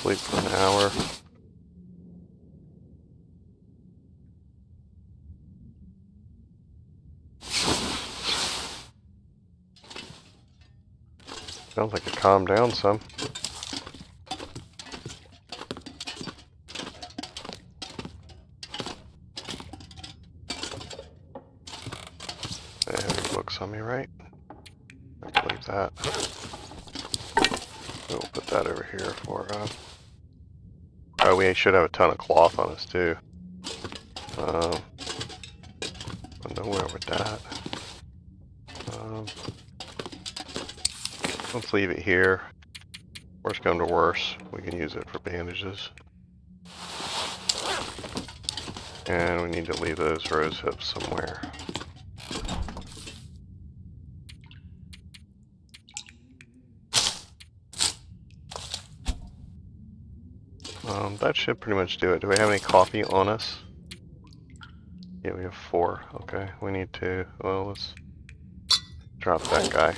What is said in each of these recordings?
sleep for an hour. Sounds like it calmed down some. Heavy books on me, right? I believe that. We'll put that over here for, oh, we should have a ton of cloth on us, too. Nowhere with that. Let's leave it here. Worst come to worst, we can use it for bandages. And we need to leave those rose hips somewhere. That should pretty much do it. Do we have any coffee on us? Yeah, we have 4. Okay, we need to, well, let's drop that guy.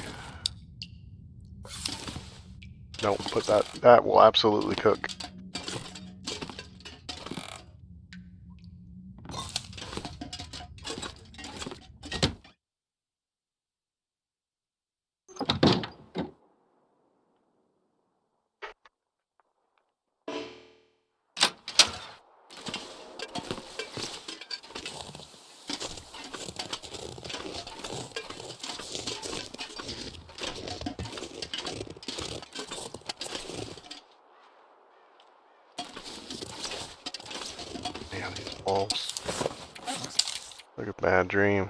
Don't put that, that will absolutely cook. Damn, these balls. Like a bad dream.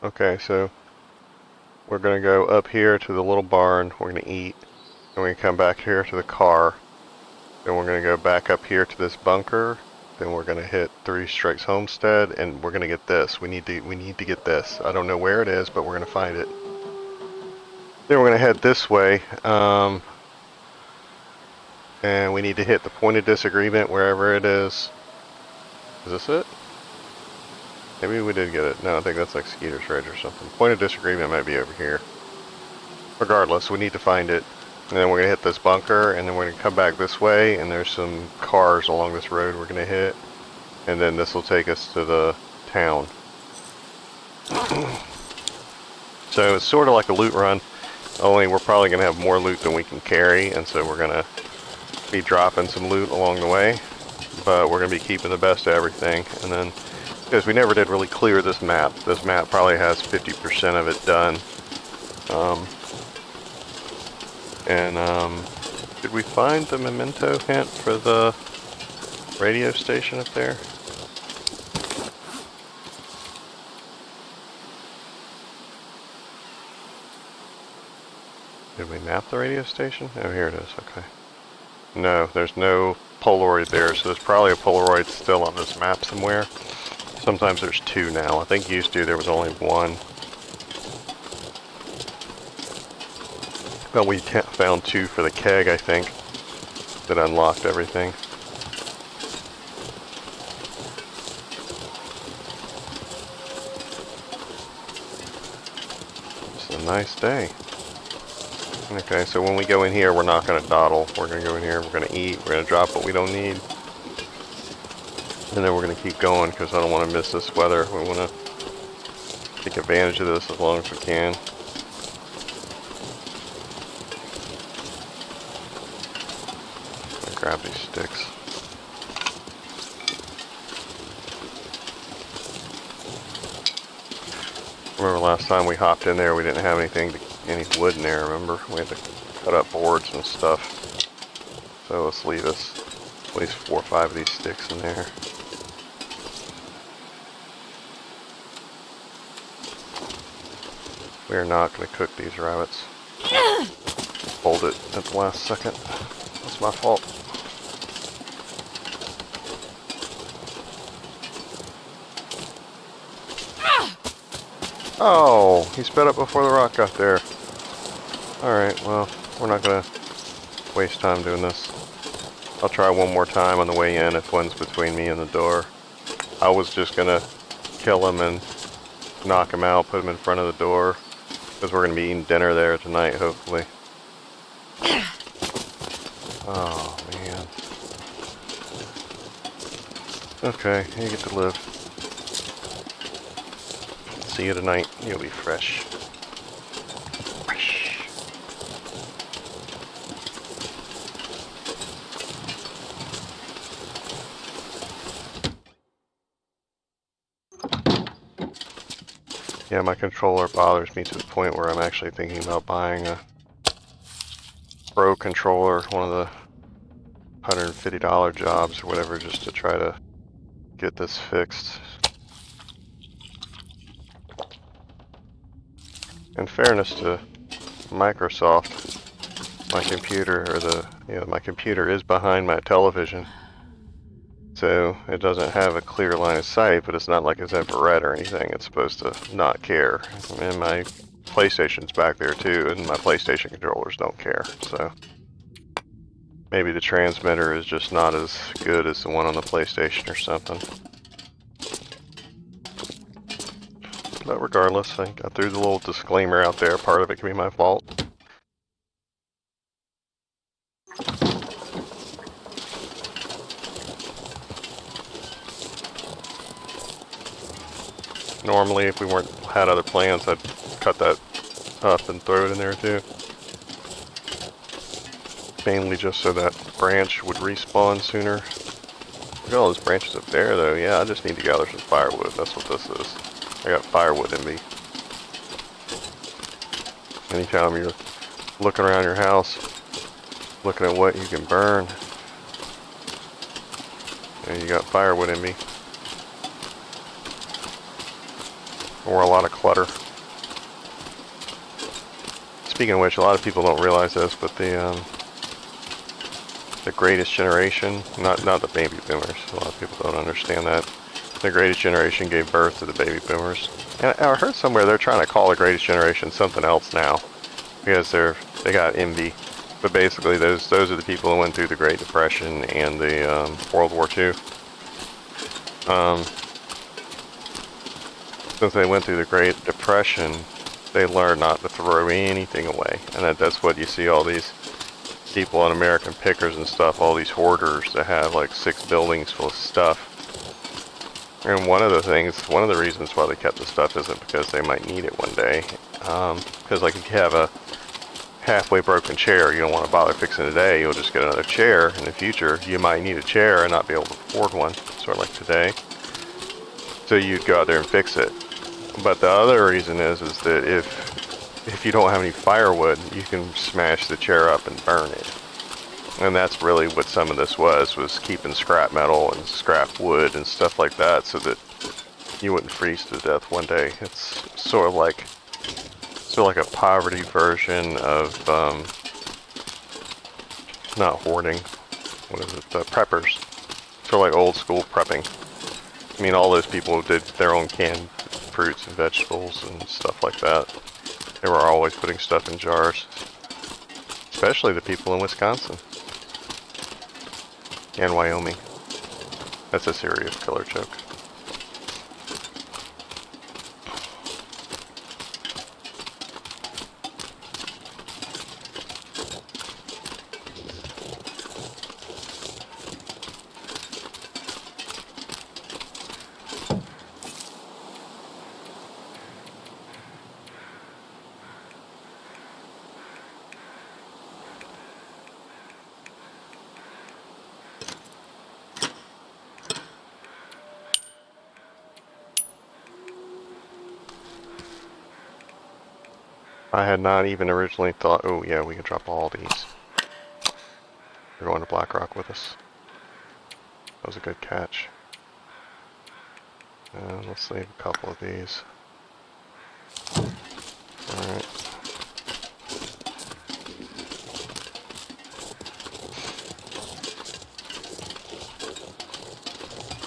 Okay, so we're gonna go up here to the little barn, we're gonna eat, and we come back here to the car, then we're gonna go back up here to this bunker, then we're gonna hit 3 Strikes Homestead, and we're gonna get this. We need to get this. I don't know where it is, but we're gonna find it. Then we're gonna head this way, and we need to hit the Point of Disagreement wherever it is. Is this it? Maybe we did get it. No, I think that's like Skeeter's Ridge or something. Point of Disagreement might be over here. Regardless, we need to find it. And then we're going to hit this bunker, and then we're going to come back this way, and there's some cars along this road we're going to hit. And then this will take us to the town. So it's sort of like a loot run, only we're probably going to have more loot than we can carry, and so we're going to be dropping some loot along the way. But we're going to be keeping the best of everything, and then because we never did really clear this map. This map probably has 50% of it done. Did we find the memento hint for the radio station up there? Did we map the radio station? Oh, here it is, okay. No, there's no Polaroid there, so there's probably a Polaroid still on this map somewhere. Sometimes there's 2 now. I think used to there was only 1. But we found 2 for the keg, I think, that unlocked everything. It's a nice day. Okay, so when we go in here, we're not going to dawdle. We're going to go in here, we're going to eat, we're going to drop what we don't need. And then we're going to keep going because I don't want to miss this weather. We want to take advantage of this as long as we can. I'll grab these sticks. Remember last time we hopped in there, we didn't have any wood in there, remember? We had to cut up boards and stuff. So let's leave us at least 4 or 5 of these sticks in there. We are not going to cook these rabbits. Hold it at the last second. That's my fault. Oh, he sped up before the rock got there. Alright, well, we're not going to waste time doing this. I'll try one more time on the way in if one's between me and the door. I was just going to kill him and knock him out, put him in front of the door. Because we're going to be eating dinner there tonight, hopefully. Oh, man. Okay, you get to live. See you tonight. You'll be fresh. Fresh. Yeah, my controller bothers me to the point where I'm actually thinking about buying a Pro controller, one of the $150 jobs or whatever, just to try to get this fixed. In fairness to Microsoft, my computer, or my computer is behind my television, so it doesn't have a clear line of sight, but it's not like it's infrared or anything. It's supposed to not care. And my PlayStation's back there too, and my PlayStation controllers don't care, so maybe the transmitter is just not as good as the one on the PlayStation or something. But regardless, I got through the little disclaimer out there. Part of it can be my fault. Normally, if we had other plans, I'd cut that up and throw it in there too. Mainly just so that branch would respawn sooner. Look at all those branches up there though. Yeah, I just need to gather some firewood. That's what this is. I got firewood in me. Anytime you're looking around your house, looking at what you can burn, and you got firewood in me. Or a lot of clutter. Speaking of which, a lot of people don't realize this, but the Greatest Generation, not the baby boomers, a lot of people don't understand that. The Greatest Generation gave birth to the baby boomers. And I heard somewhere they're trying to call the Greatest Generation something else now, because they got envy. But basically, those are the people who went through the Great Depression and the World War II. Since they went through the Great Depression, they learned not to throw anything away, and that's what you see all these people on American Pickers and stuff, all these hoarders that have like 6 buildings full of stuff. And one of the reasons why they kept the stuff isn't because they might need it one day. Because like if you have a halfway broken chair, you don't want to bother fixing it today, you'll just get another chair. In the future, you might need a chair and not be able to afford one, sort of like today. So you'd go out there and fix it. But the other reason is that if you don't have any firewood, you can smash the chair up and burn it. And that's really what some of this was keeping scrap metal and scrap wood and stuff like that so that you wouldn't freeze to death one day. It's sort of like a poverty version of, not hoarding, what is it, preppers. Sort of like old school prepping. I mean, all those people did their own canned fruits and vegetables and stuff like that. They were always putting stuff in jars. Especially the people in Wisconsin. And Wyoming. That's a serious killer joke. I had not even originally thought, oh yeah, we can drop all these. You're going to Blackrock with us. That was a good catch. Let's leave a couple of these. Alright.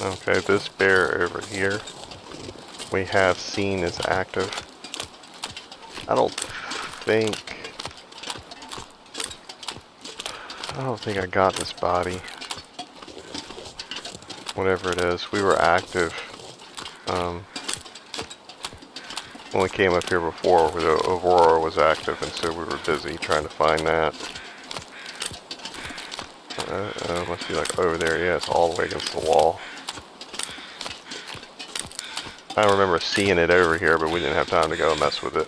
Okay, this bear over here we have seen is active. I don't think I got this body. Whatever it is, we were active When we came up here before, where the Aurora was active, and so we were busy trying to find that. Must be like over there. Yeah, it's all the way against the wall. I remember seeing it over here, but we didn't have time to go mess with it.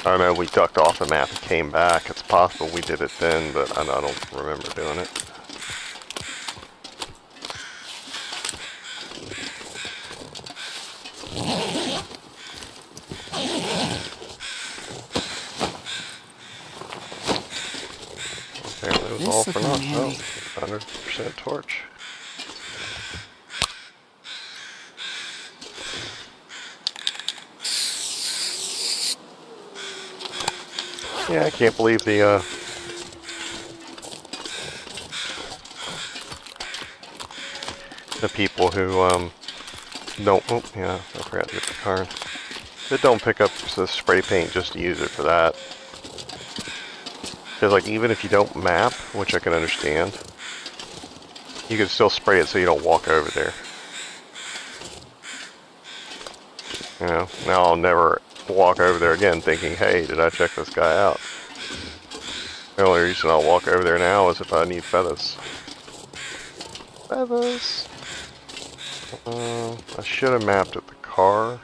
I know we ducked off the map and came back. It's possible we did it then, but I don't remember doing it. Apparently it was all for naught. Oh, 100% torch. Yeah, I can't believe the people who don't. Oh, yeah, I forgot to get the card. That don't pick up the spray paint just to use it for that. Because like even if you don't map, which I can understand, you can still spray it so you don't walk over there. You know, now I'll never walk over there again thinking, hey, did I check this guy out? The only reason I'll walk over there now is if I need feathers. Feathers! I should have mapped at the car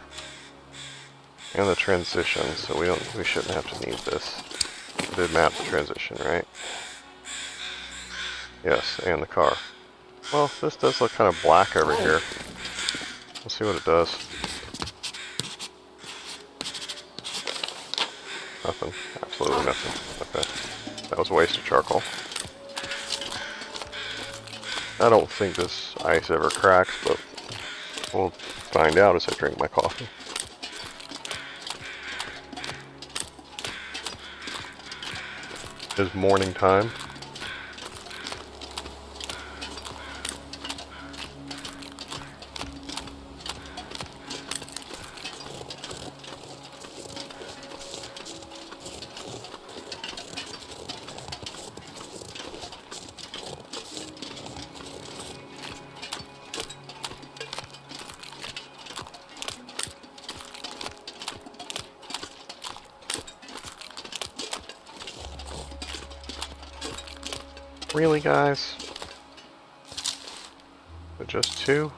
and the transition, so we shouldn't have to need this. I did map the transition, right? Yes, and the car. Well, this does look kind of black over here. Let's see what it does. Nothing. Absolutely nothing. Okay. That was a waste of charcoal. I don't think this ice ever cracks, but we'll find out as I drink my coffee. It's morning time. Really, guys? But just two?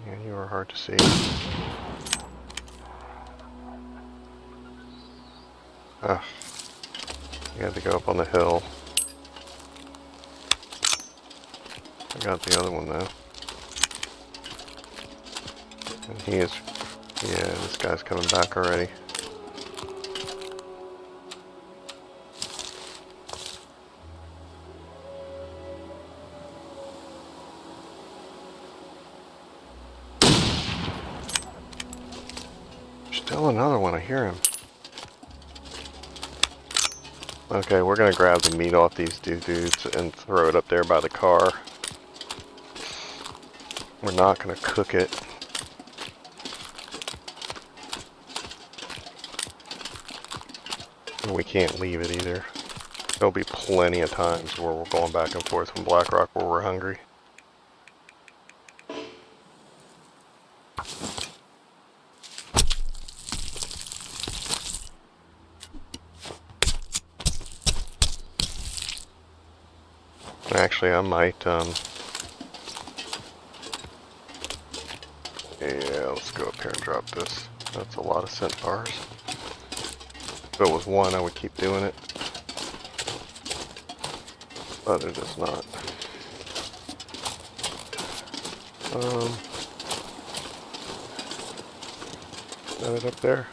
Yeah, you are hard to see. Ah, you had to go up on the hill. I got the other one though. And he is, yeah, this guy's coming back already. Still another one, I hear him. Okay, we're gonna grab the meat off these dudes and throw it up there by the car. We're not gonna cook it. And we can't leave it either. There'll be plenty of times where we're going back and forth from Blackrock where we're hungry. Actually, I might, yeah, let's go up here and drop this. That's a lot of scent bars. If it was one, I would keep doing it. But it is not. Set it up there.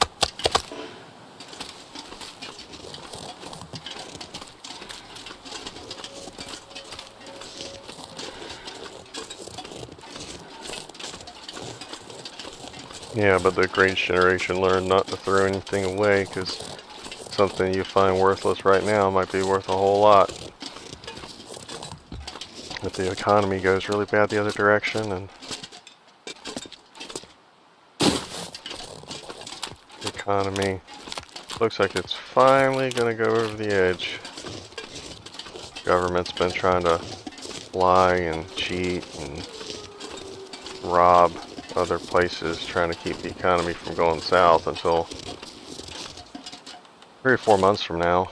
Yeah, but the Great Generation learned not to throw anything away, because something you find worthless right now might be worth a whole lot. If the economy goes really bad the other direction, and the economy looks like it's finally going to go over the edge. Government's been trying to lie and cheat and rob other places trying to keep the economy from going south until 3 or 4 months from now,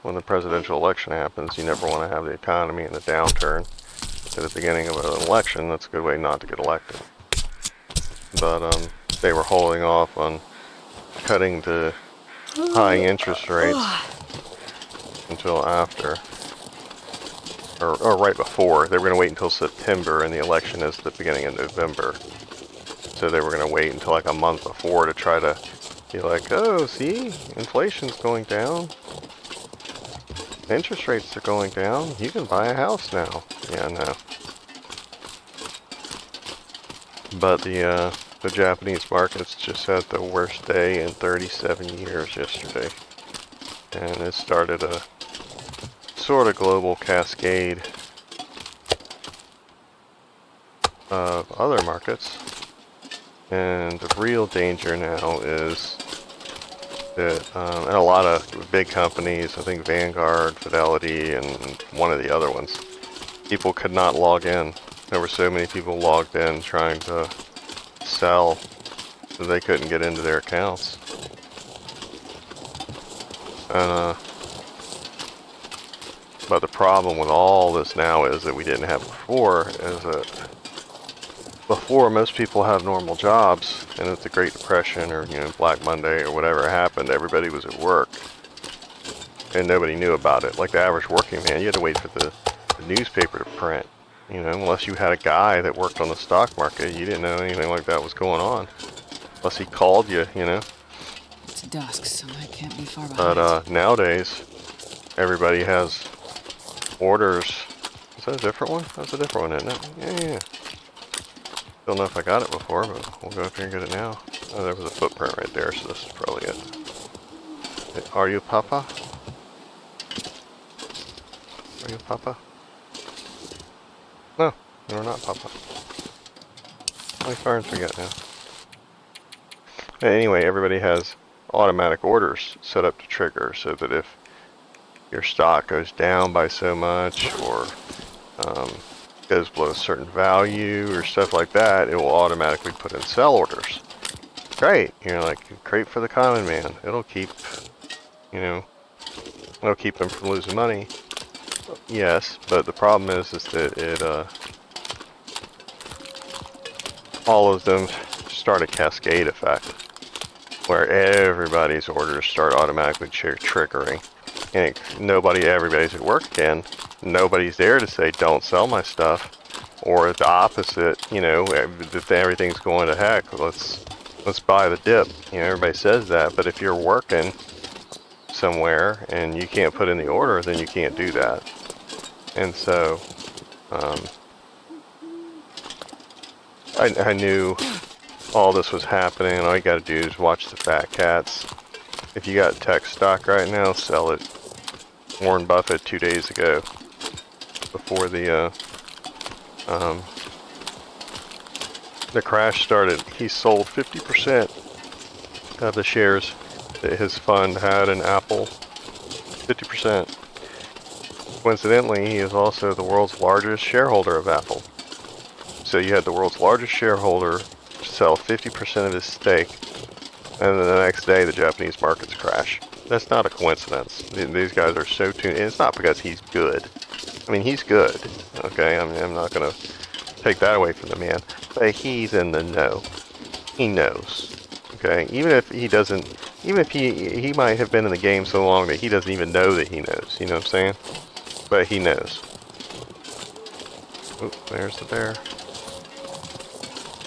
when the presidential election happens. You never want to have the economy in a downturn at the beginning of an election. That's a good way not to get elected. But they were holding off on cutting the high interest rates until after, or right before. They were going to wait until September, and the election is the beginning of November. So they were going to wait until like a month before to try to be like, oh, see, inflation's going down. Interest rates are going down. You can buy a house now. Yeah, no. But the Japanese markets just had the worst day in 37 years yesterday. And it started a sort of global cascade of other markets. And the real danger now is that, and a lot of big companies, I think Vanguard, Fidelity, and one of the other ones, people could not log in. There were so many people logged in trying to sell that they couldn't get into their accounts. And, but the problem with all this now is that we didn't have before, is that before most people have normal jobs, and at the Great Depression or, you know, Black Monday or whatever happened, everybody was at work and nobody knew about it. Like the average working man, you had to wait for the newspaper to print. You know, unless you had a guy that worked on the stock market, you didn't know anything like that was going on. Unless he called you, you know. It's dusk, so I can't be far behind. But nowadays, everybody has orders. Is that a different one? That's a different one, isn't it? Yeah. Don't know if I got it before, but we'll go up here and get it now. Oh, there was a footprint right there, so this is probably it. Are you Papa? Are you Papa? No, you're not Papa. How many farms we got now? Anyway, everybody has automatic orders set up to trigger so that if your stock goes down by so much or goes below a certain value or stuff like that, it will automatically put in sell orders. Great. You're like, great for the common man. It'll keep, you know, it'll keep them from losing money. Yes, but the problem is that it, all of them start a cascade effect where everybody's orders start automatically triggering. And everybody's at work again. Nobody's there to say, don't sell my stuff. Or the opposite, you know, if everything's going to heck, let's buy the dip. You know, everybody says that, but if you're working somewhere and you can't put in the order, then you can't do that. And so, I knew all this was happening, and all you gotta do is watch the fat cats. If you got tech stock right now, sell it. Warren Buffett 2 days ago, before the crash started, he sold 50% of the shares that his fund had in Apple. 50%. Coincidentally, he is also the world's largest shareholder of Apple. So you had the world's largest shareholder sell 50% of his stake, and then the next day the Japanese markets crash. That's not a coincidence. These guys are so tuned. And it's not because he's good. I mean, he's good. Okay, I mean, I'm not going to take that away from the man. But he's in the know. He knows. Okay, even if he doesn't, even if he might have been in the game so long that he doesn't even know that he knows. You know what I'm saying? But he knows. Oop, there's the bear.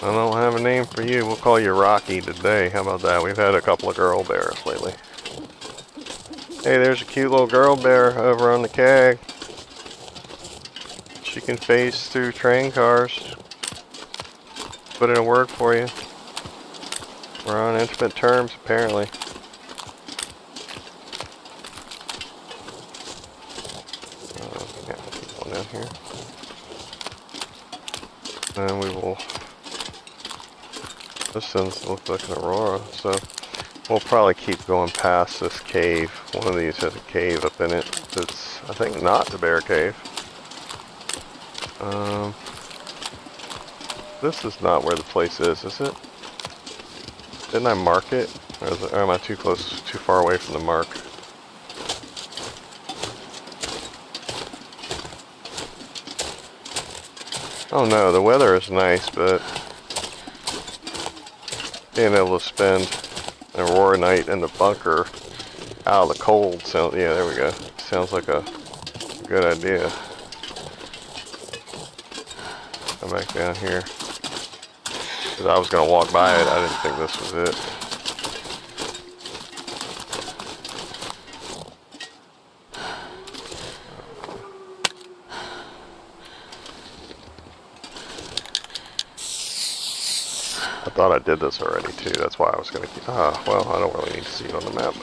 I don't have a name for you. We'll call you Rocky today. How about that? We've had a couple of girl bears lately. Hey, there's a cute little girl bear over on the keg. She can phase through train cars. Put in a word for you. We're on intimate terms, apparently. Yeah, keep on down here. And we will... This looks like an aurora, so we'll probably keep going past this cave. One of these has a cave up in it that's, I think, not the bear cave. This is not where the place is it? Didn't I mark it? Or am I too close, too far away from the mark? Oh no, the weather is nice, but being able to spend an Aurora night in the bunker out of the cold sounds, yeah, there we go. Sounds like a good idea. Come back down here. 'Cause I was gonna walk by it, I didn't think this was it. I thought I did this already too, that's why I was gonna keep, well, I don't really need to see it on the map.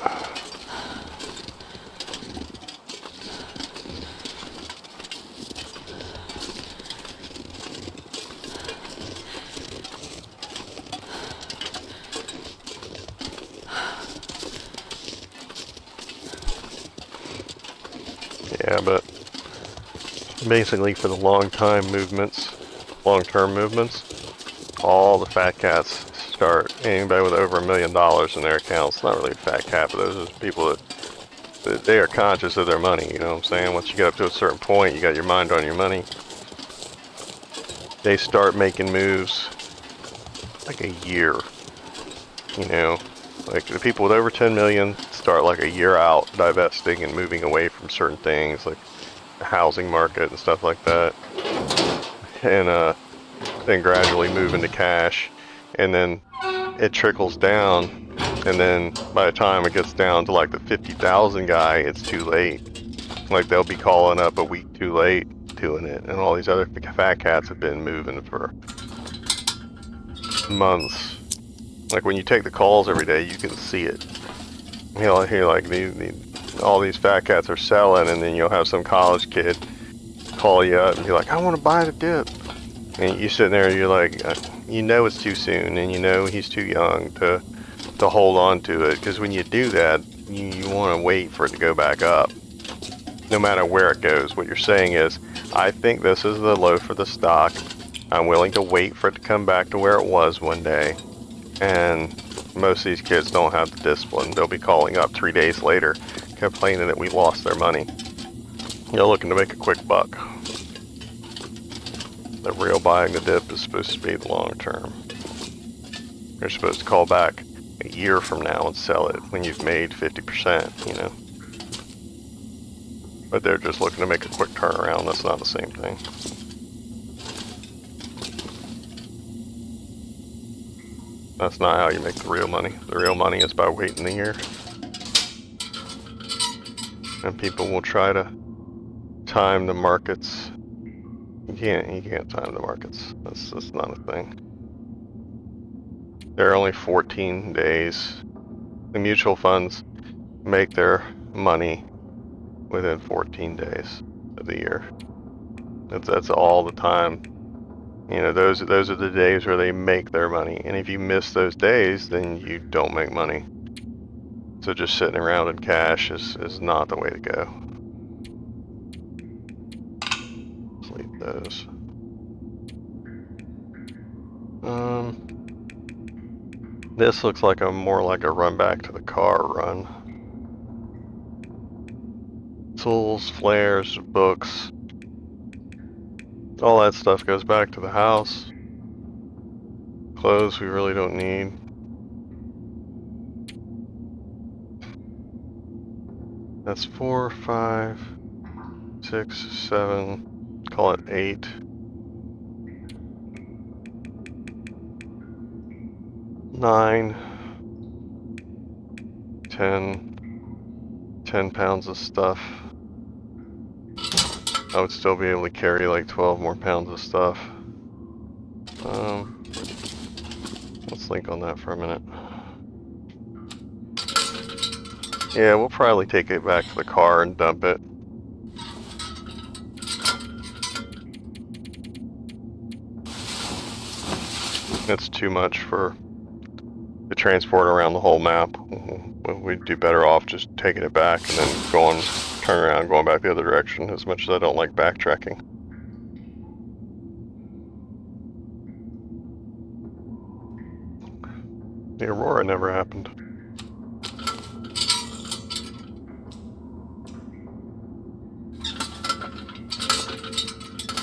Yeah, but basically for the long-term movements, all the fat cats start. Anybody with over $1 million in their accounts, not really a fat cat, but those are people that they are conscious of their money, you know what I'm saying? Once you get up to a certain point, you got your mind on your money. They start making moves like a year, you know? Like the people with over 10 million start like a year out divesting and moving away from certain things like the housing market and stuff like that. And then gradually move into cash, and then it trickles down, and then by the time it gets down to like the 50,000 guy, it's too late. Like they'll be calling up a week too late doing it, and all these other fat cats have been moving for months. Like when you take the calls every day, you can see it. You'll hear like all these fat cats are selling, and then you'll have some college kid call you up and be like, I want to buy the dip. And you're sitting there, you're like, you know it's too soon, and you know he's too young to hold on to it. Because when you do that, you want to wait for it to go back up, no matter where it goes. What you're saying is, I think this is the low for the stock. I'm willing to wait for it to come back to where it was one day. And most of these kids don't have the discipline. They'll be calling up 3 days later, complaining that we lost their money. They're looking to make a quick buck. The real buying the dip is supposed to be the long term. You're supposed to call back a year from now and sell it when you've made 50%, you know. But they're just looking to make a quick turnaround. That's not the same thing. That's not how you make the real money. The real money is by waiting a year. And people will try to time the markets. You can't time the markets. That's not a thing. There are only 14 days. The mutual funds make their money within 14 days of the year. That's all the time. You know, those are the days where they make their money. And if you miss those days, then you don't make money. So just sitting around in cash is not the way to go. Let's leave those. This looks like more like a run back to the car run. Tools, flares, books. All that stuff goes back to the house. Clothes we really don't need. That's 4, 5, 6, 7, call it 8. 9, 10 pounds of stuff. I would still be able to carry like 12 more pounds of stuff. Let's think on that for a minute. Yeah, we'll probably take it back to the car and dump it. It's too much for the transport around the whole map. We'd do better off just taking it back and then turn around, going back the other direction, as much as I don't like backtracking. The Aurora never happened.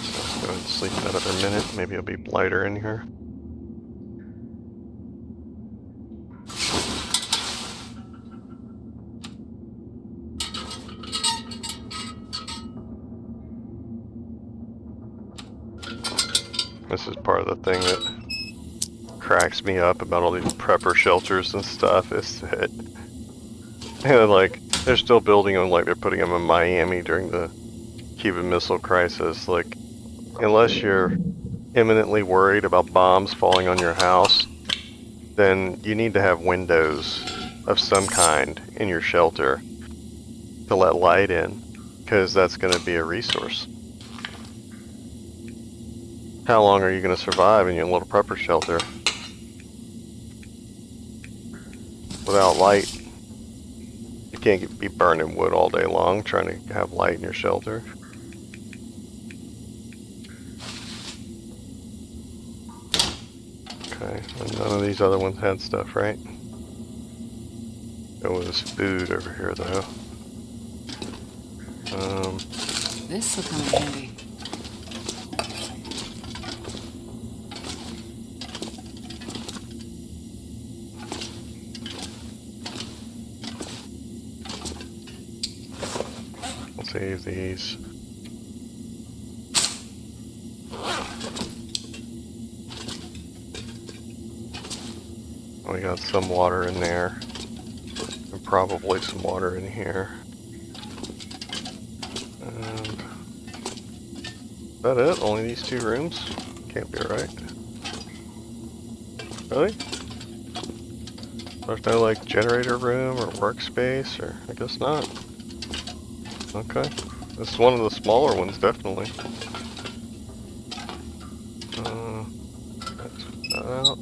Let's go ahead and sleep another minute. Maybe it'll be lighter in here. This is part of the thing that cracks me up about all these prepper shelters and stuff, is that like they're still building them like they're putting them in Miami during the Cuban Missile Crisis. Like, unless you're imminently worried about bombs falling on your house, then you need to have windows of some kind in your shelter to let light in, because that's going to be a resource. How long are you going to survive in your little prepper shelter without light? You can't be burning wood all day long trying to have light in your shelter. Okay, and none of these other ones had stuff, right? There was food over here, though. This will come in handy. We'll save these. We got some water in there, and probably some water in here. And is that it? Only these two rooms? Can't be right. Really? There's no like generator room or workspace, or I guess not. Okay. This is one of the smaller ones, definitely. That's that out.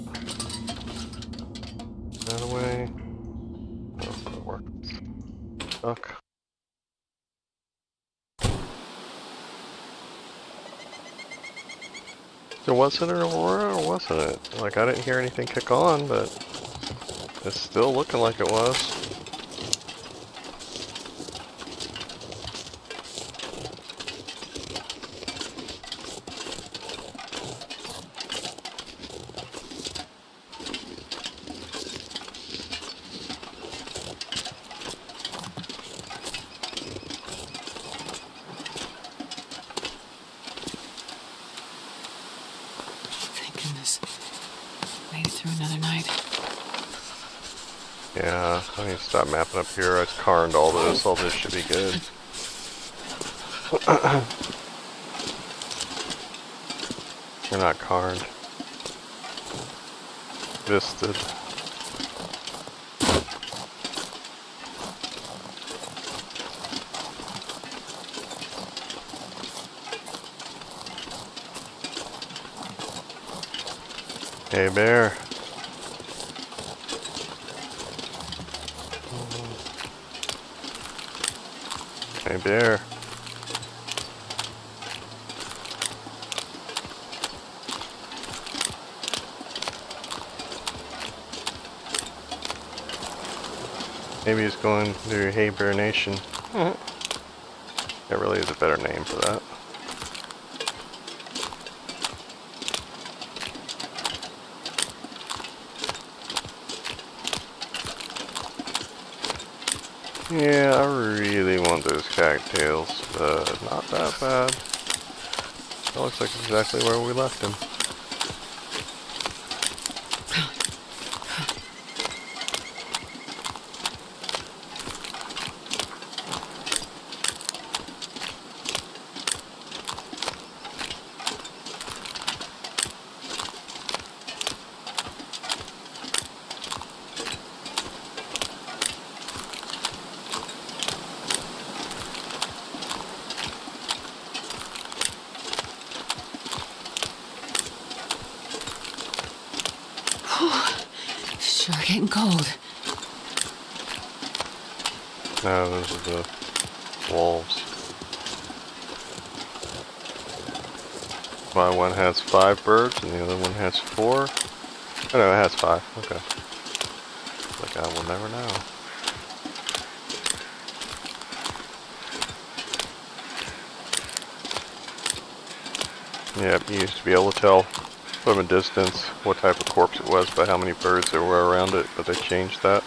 That away. Oh, that works. Stuck. So was it an Aurora or wasn't it? Like, I didn't hear anything kick on, but it's still looking like it was. Thank goodness. Made it through another night. Yeah, I need to stop mapping up here. I carned all this. All this should be good. You're not carned. Visted. Hey, bear. Hey, bear. Maybe he's going to Hey Bear Nation. There really is a better name for that. Yeah, I really want those cattails, but not that bad. That looks like exactly where we left him. Sure getting cold. No, those are the wolves. My one has 5 birds and the other one has 4. Oh no, it has 5. Okay. Like I will never know. Yeah, you used to be able to tell from a distance what type of corpse it was by how many birds there were around it, but they changed that.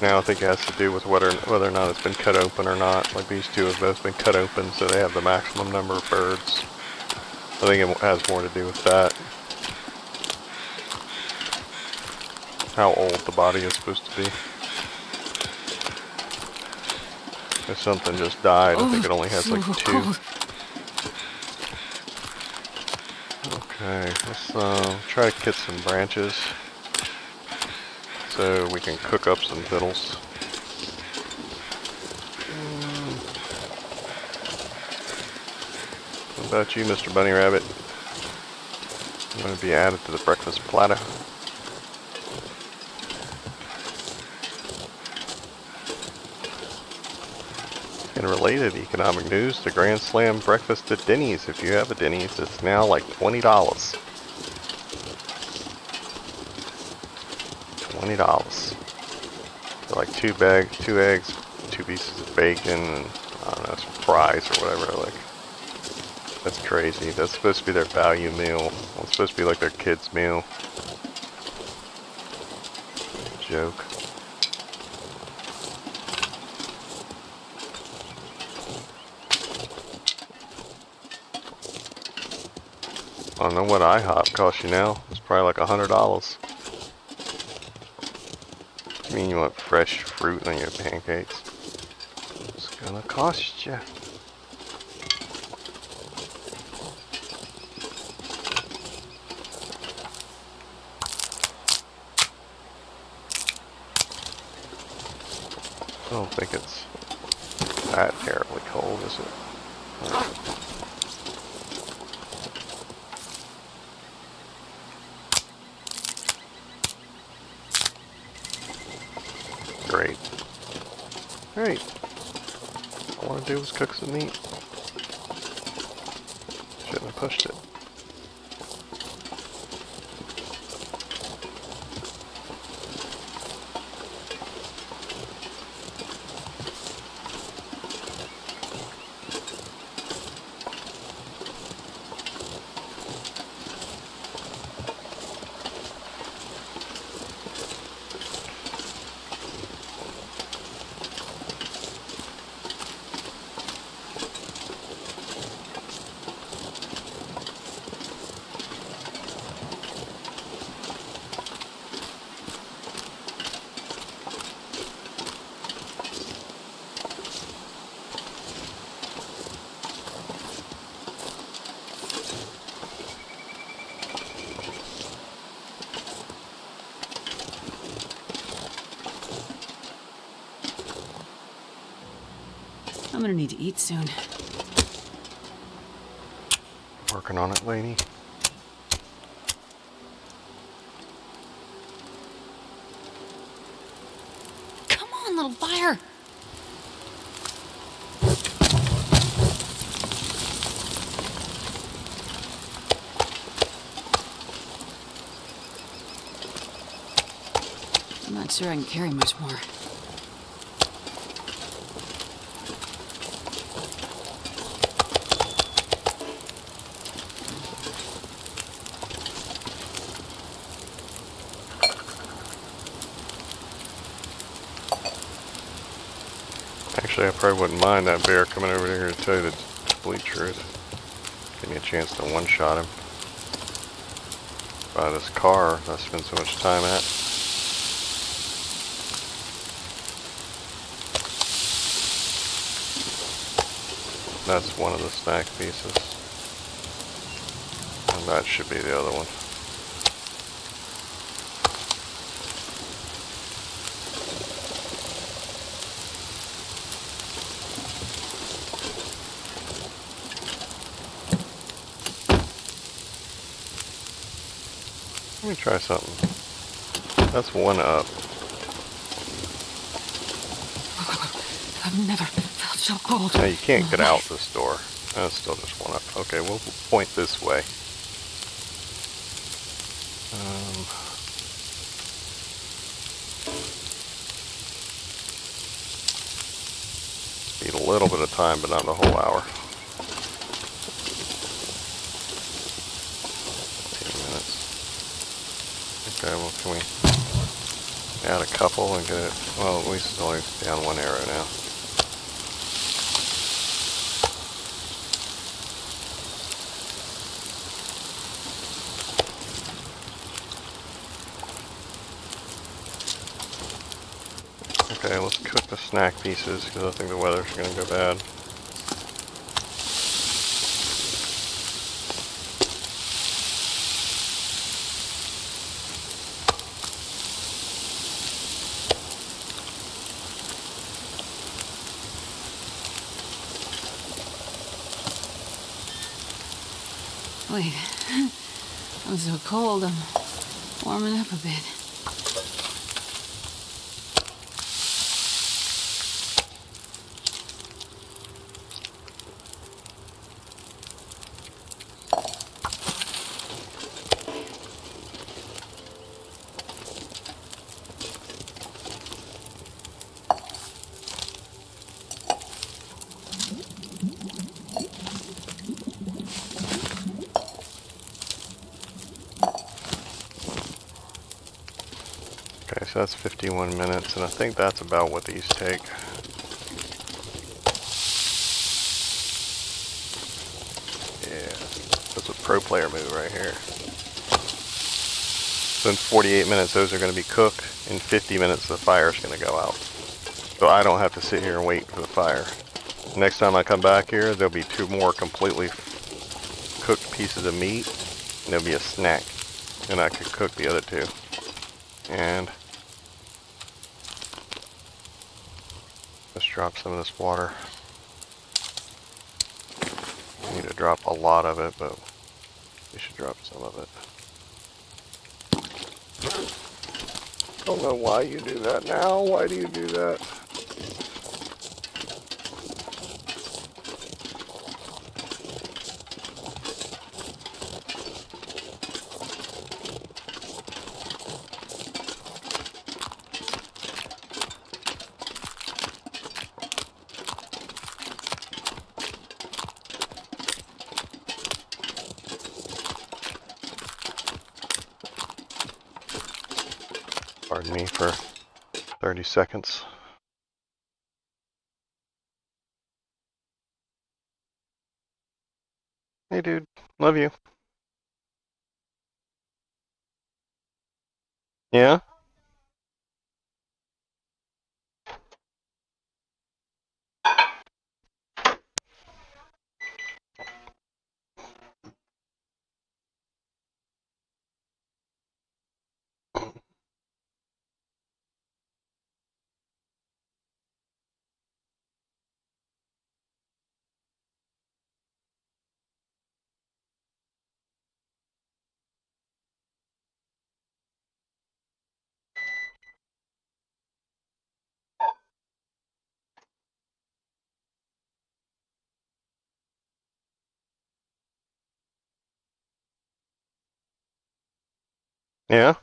Now I think it has to do with whether or not it's been cut open or not. Like these two have both been cut open, so they have the maximum number of birds. I think it has more to do with that. How old the body is supposed to be. If something just died, I think it only has like 2. Cold. Okay, let's try to get some branches so we can cook up some victuals. What about you, Mr. Bunny Rabbit? I'm going to be added to the breakfast platter. In related economic news, the Grand Slam breakfast at Denny's. If you have a Denny's, it's now like $20. $20. For like 2 eggs, 2 pieces of bacon, and I don't know, some fries or whatever. Like, that's crazy. That's supposed to be their value meal. It's supposed to be like their kids' meal. Joke. I don't know what IHOP costs you now. It's probably like $100. I mean, you want fresh fruit on your pancakes. It's gonna cost you. I don't think it's that terribly cold, is it? Great. Great. All I want to do is cook some meat. Shouldn't have pushed it. I'm gonna need to eat soon. Working on it, lady. Come on, little fire! I'm not sure I can carry much more. Actually, I probably wouldn't mind that bear coming over here to tell you the complete truth. Give me a chance to one-shot him. By this car that I spent so much time at. That's one of the snack pieces. And that should be the other one. Let me try something. That's one up. I've never felt so cold. Now you can't get out this door. That's still just one up. Okay, we'll point this way. little bit of time, but not the whole hour. 15 minutes. Okay, well, can we add a couple and get it? Well, at least it's only down one arrow now. Okay, let's cook the snack pieces because I think the weather's going to go bad. Wait. I'm so cold. I'm warming up a bit. Okay, so that's 51 minutes, and I think that's about what these take. Yeah, that's a pro player move right here. So in 48 minutes, those are going to be cooked. In 50 minutes, the fire's going to go out. So I don't have to sit here and wait for the fire. Next time I come back here, there'll be 2 more completely cooked pieces of meat, and there'll be a snack. And I could cook the other 2. And let's drop some of this water. I need to drop a lot of it, but we should drop some of it. Don't know why you do that now. Why do you do that? Pardon me for 30 seconds. Hey dude, love you. Yeah? Yeah?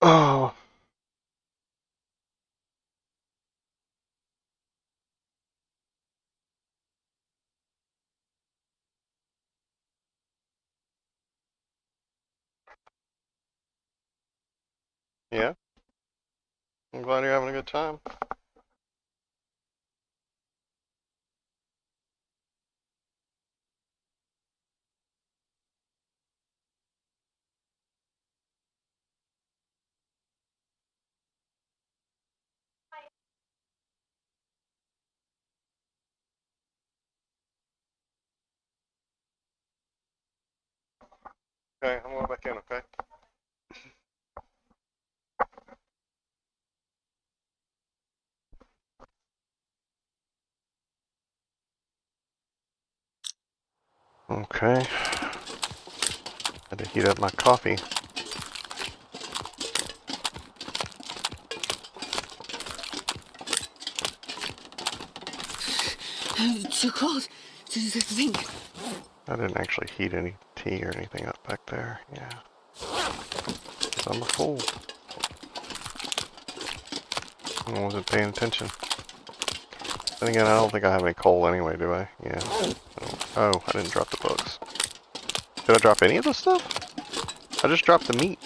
Oh. Yeah? I'm glad you're having a good time. Okay, I'm going back in, okay? Okay. Had to heat up my coffee. Too cold to think. I didn't actually heat any tea or anything up back there. Yeah. 'Cause I'm a fool. I wasn't paying attention. Then again, I don't think I have any coal anyway, do I? Yeah. Oh, I didn't drop the books. Did I drop any of this stuff? I just dropped the meat.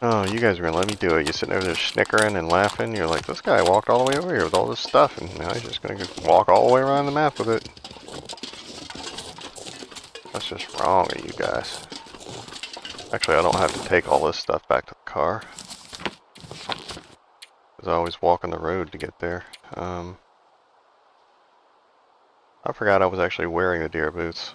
Oh, you guys are gonna let me do it. You're sitting over there snickering and laughing. You're like, this guy walked all the way over here with all this stuff, and now he's just gonna walk all the way around the map with it. That's just wrong of you guys. Actually, I don't have to take all this stuff back to the car. Because I always walk on the road to get there. I forgot I was actually wearing the deer boots.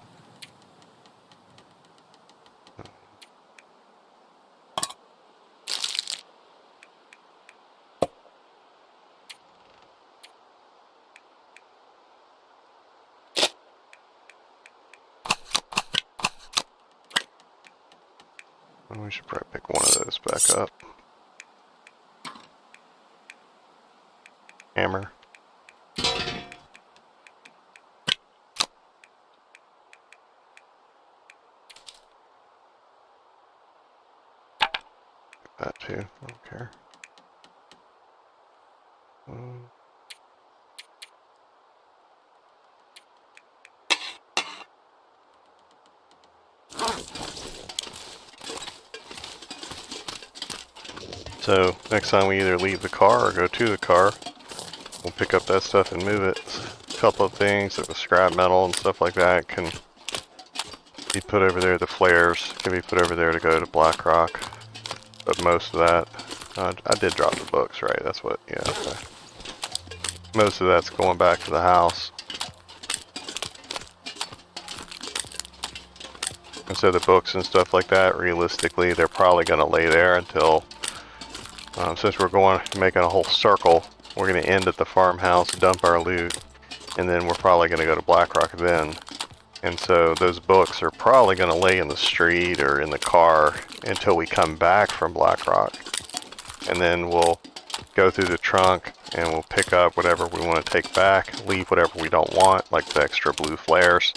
We should probably pick one of those back up. Hammer. That too, I don't care. So, next time we either leave the car or go to the car, we'll pick up that stuff and move it. A couple of things, like the scrap metal and stuff like that, can be put over there. The flares can be put over there to go to Blackrock. But most of that, I did drop the books, right? That's what, yeah, okay. Most of that's going back to the house. And so the books and stuff like that, realistically, they're probably going to lay there until, since we're going, making a whole circle, we're going to end at the farmhouse, dump our loot, and then we're probably going to go to Blackrock then. And so those books are probably going to lay in the street or in the car until we come back from Blackrock. And then we'll go through the trunk and we'll pick up whatever we want to take back, leave whatever we don't want, like the extra blue flares.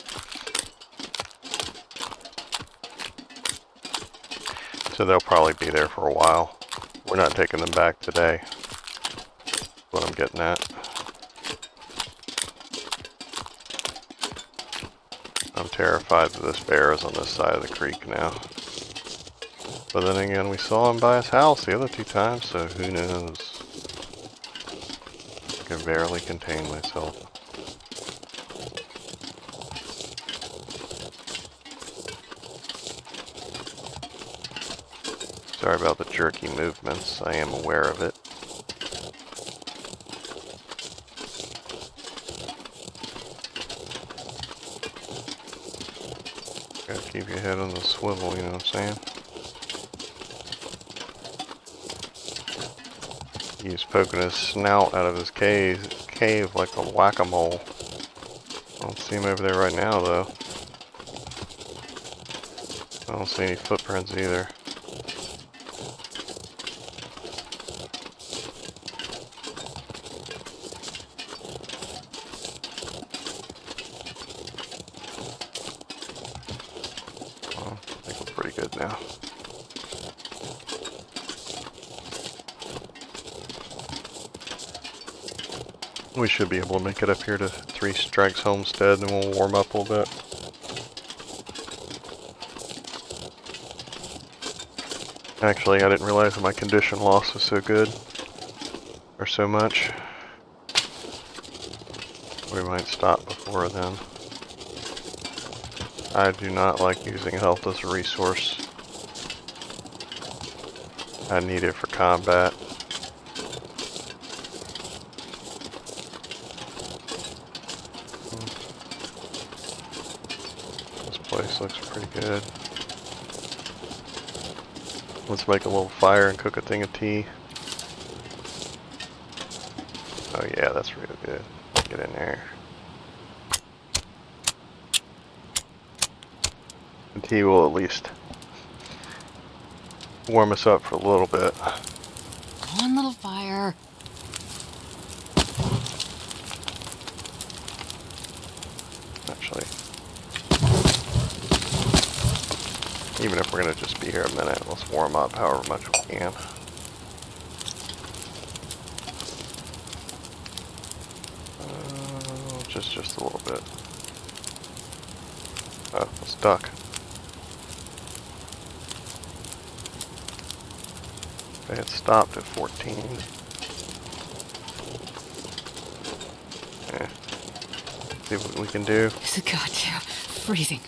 So they'll probably be there for a while. We're not taking them back today. That's what I'm getting at. I'm terrified that this bear is on this side of the creek now. But then again, we saw him by his house the other 2 times, so who knows? I can barely contain myself. Sorry about the jerky movements, I am aware of it. Gotta keep your head on the swivel, you know what I'm saying? He's poking his snout out of his cave like a whack-a-mole. I don't see him over there right now, though. I don't see any footprints either. Well, I think we're pretty good now. We should be able to make it up here to Three Strikes Homestead and we'll warm up a little bit. Actually, I didn't realize that my condition loss was so good. Or so much. We might stop before then. I do not like using health as a resource. I need it for combat. This looks pretty good. Let's make a little fire and cook a thing of tea. Oh yeah, that's real good. Get in there. The tea will at least warm us up for a little bit. Go on, little fire. Actually, even if we're gonna just be here a minute, let's warm up however much we can. Just a little bit. Oh, it's duck. Okay, it stopped at 14. Yeah. See what we can do. It's goddamn freezing.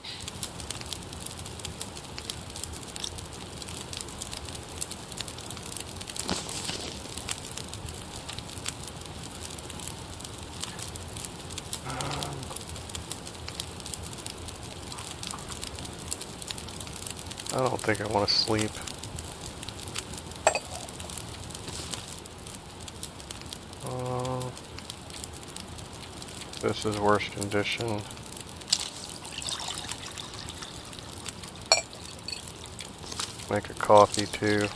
I don't think I want to sleep. This is worse condition. Make a coffee too.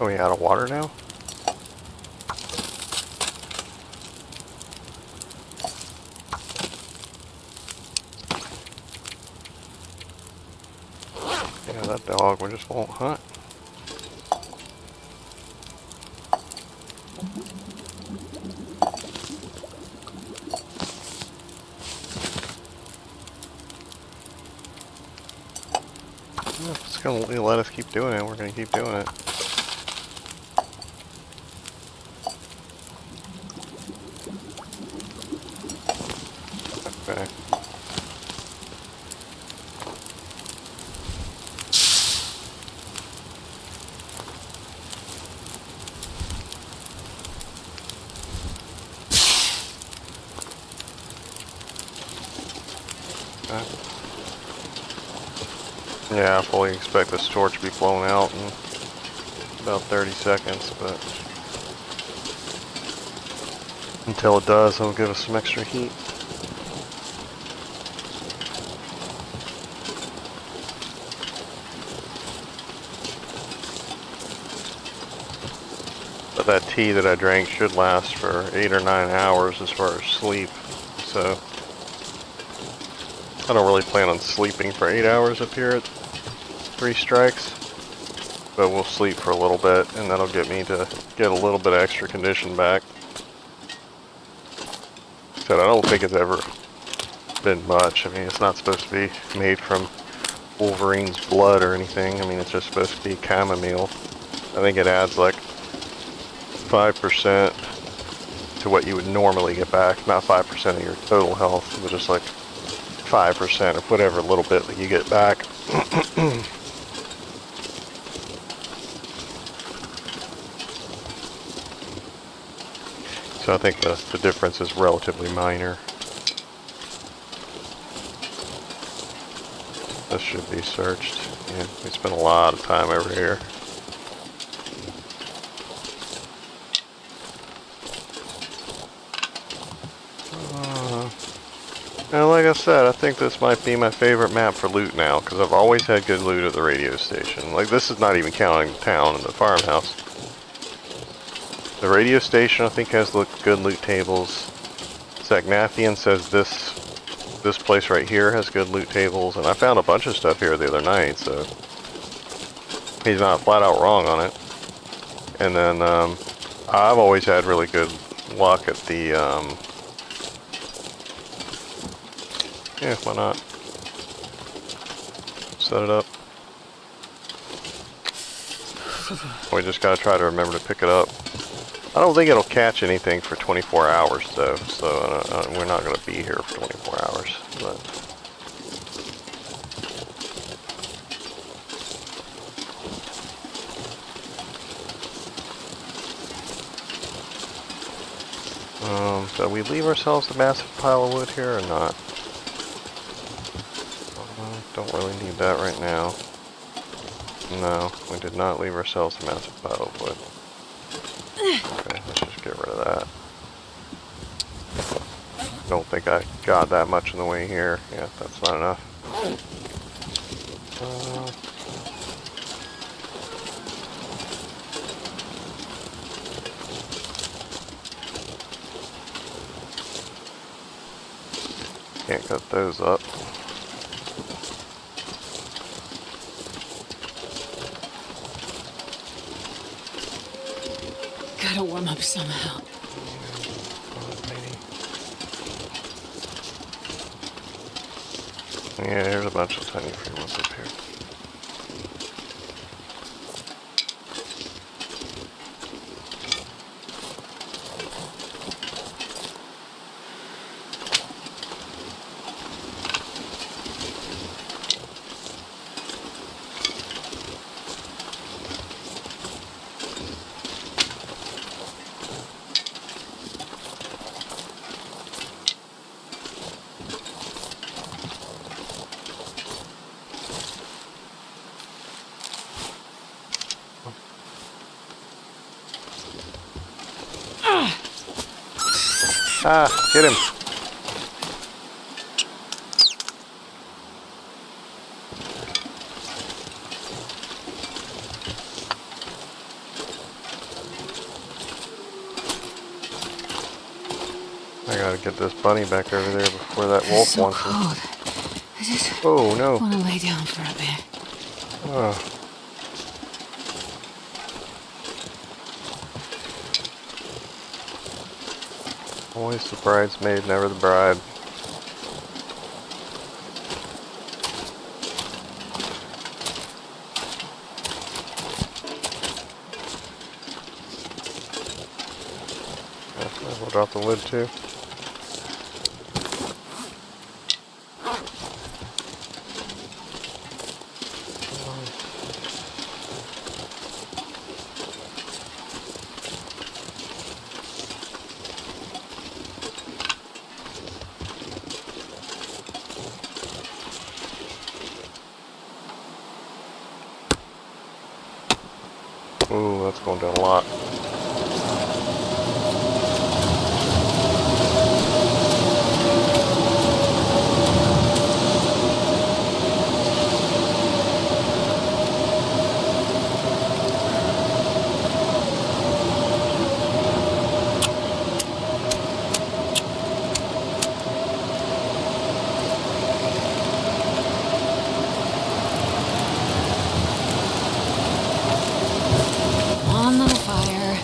Oh, we out of water now? Yeah, that dog just won't hunt. If it's gonna let us keep doing it, we're gonna keep doing it. Okay. Yeah, I fully expect this torch to be blown out in about 30 seconds, but until it does, it'll give us some extra heat. But that tea that I drank should last for 8 or 9 hours as far as sleep, so I don't really plan on sleeping for 8 hours up here at 3 strikes, but we'll sleep for a little bit, and that'll get me to get a little bit of extra condition back. So I don't think it's ever been much. I mean, it's not supposed to be made from Wolverine's blood or anything. I mean, it's just supposed to be chamomile. I think it adds like 5% to what you would normally get back. Not 5% of your total health, but just like 5% or whatever little bit that you get back. So I think the difference is relatively minor. This should be searched. Yeah, we spent a lot of time over here. And like I said, I think this might be my favorite map for loot now, because I've always had good loot at the radio station. Like, this is not even counting the town and the farmhouse. The radio station, I think, has good loot tables. Zagnathian says this place right here has good loot tables, and I found a bunch of stuff here the other night, so he's not flat out wrong on it. And then I've always had really good luck at the yeah, why not? Set it up. We just gotta try to remember to pick it up. I don't think it'll catch anything for 24 hours though, so we're not gonna be here for 24 hours. But so we leave ourselves a massive pile of wood here or not? Don't really need that right now. No, we did not leave ourselves a massive pile of wood. Okay, let's just get rid of that. Don't think I got that much in the way here. Yeah, that's not enough. Can't cut those up. Gotta warm up somehow. Yeah, there's a bunch of tiny free ones up here. Ah, get him. I gotta get this bunny back over there before that wolf So wants it. cold. I just Oh no. want to lay down for a bit. Oh. Always the bridesmaid, never the bride. Yeah, we'll drop the lid too. Ooh, that's going down a lot. Come on, little fire.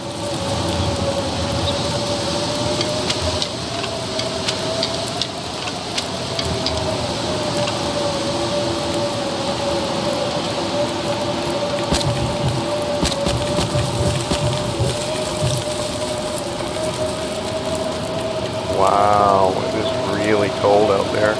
Wow, it is really cold out there.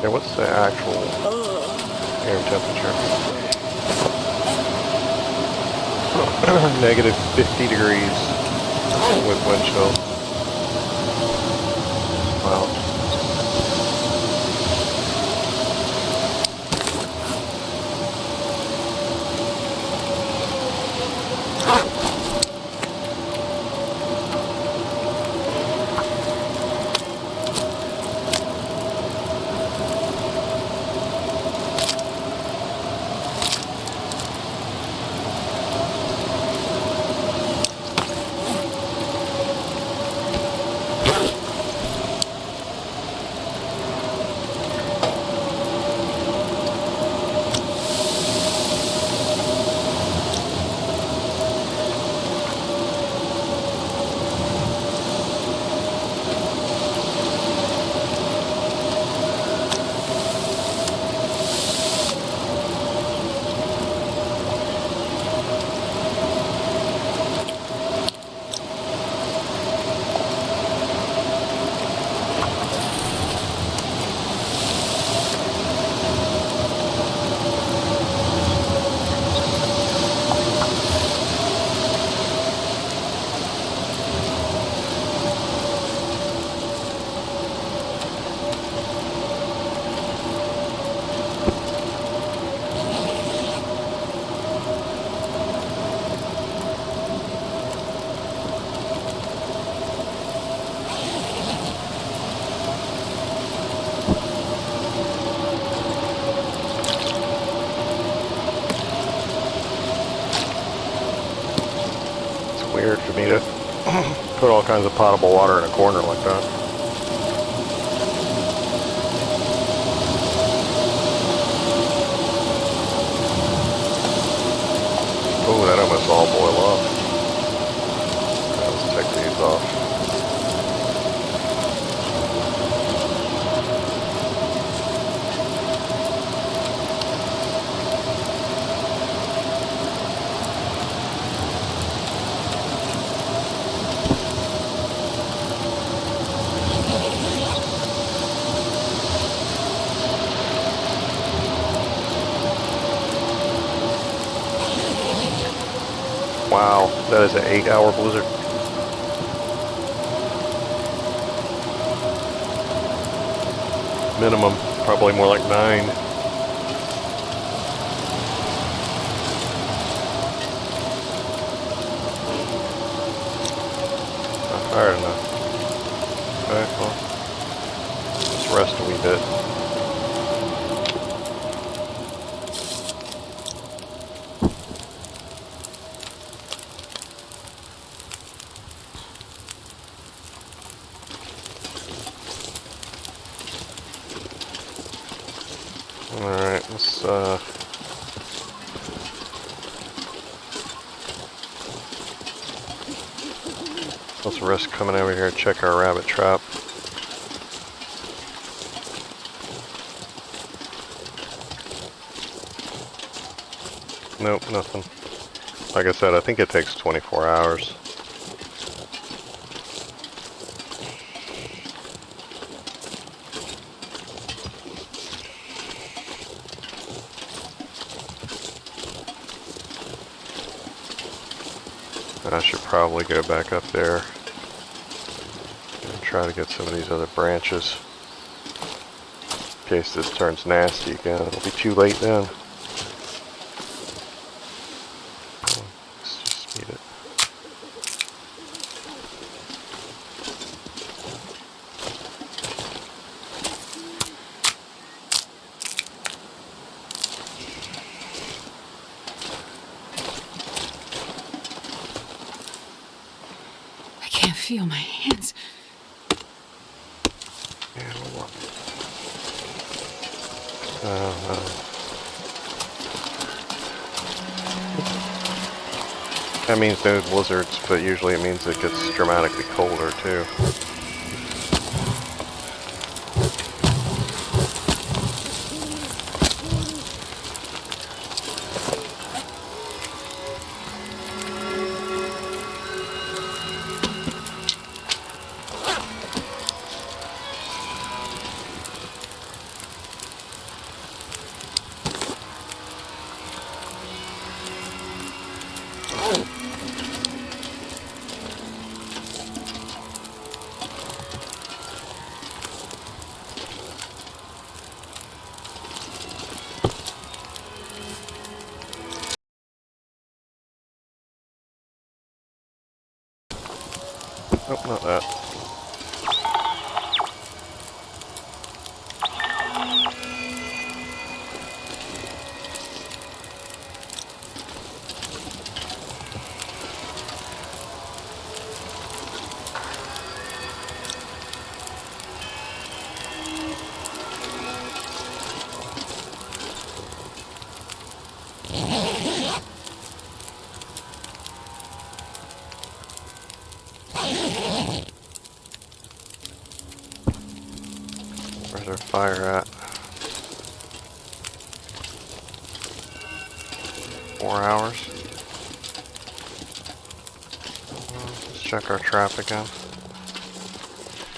Yeah, what's the actual air temperature? Negative 50 degrees with wind chill. Wow. put all kinds of potable water in a corner like that. Oh, that almost all boil off. Let's take these off. Wow, that is an 8-hour blizzard. Minimum, probably more like 9. Not tired enough. Okay, well, let's rest a wee bit. Alright, let's risk coming over here and check our rabbit trap. Nope, nothing. Like I said, I think it takes 24 hours. I should probably go back up there and try to get some of these other branches. In case this turns nasty again, it'll be too late then. Let's just eat it. I can't feel my hands. Yeah, we'll walk. That means no blizzards, but usually it means it gets dramatically colder too. Nope, not that. Where's our fire at? 4 hours. Let's check our trap again.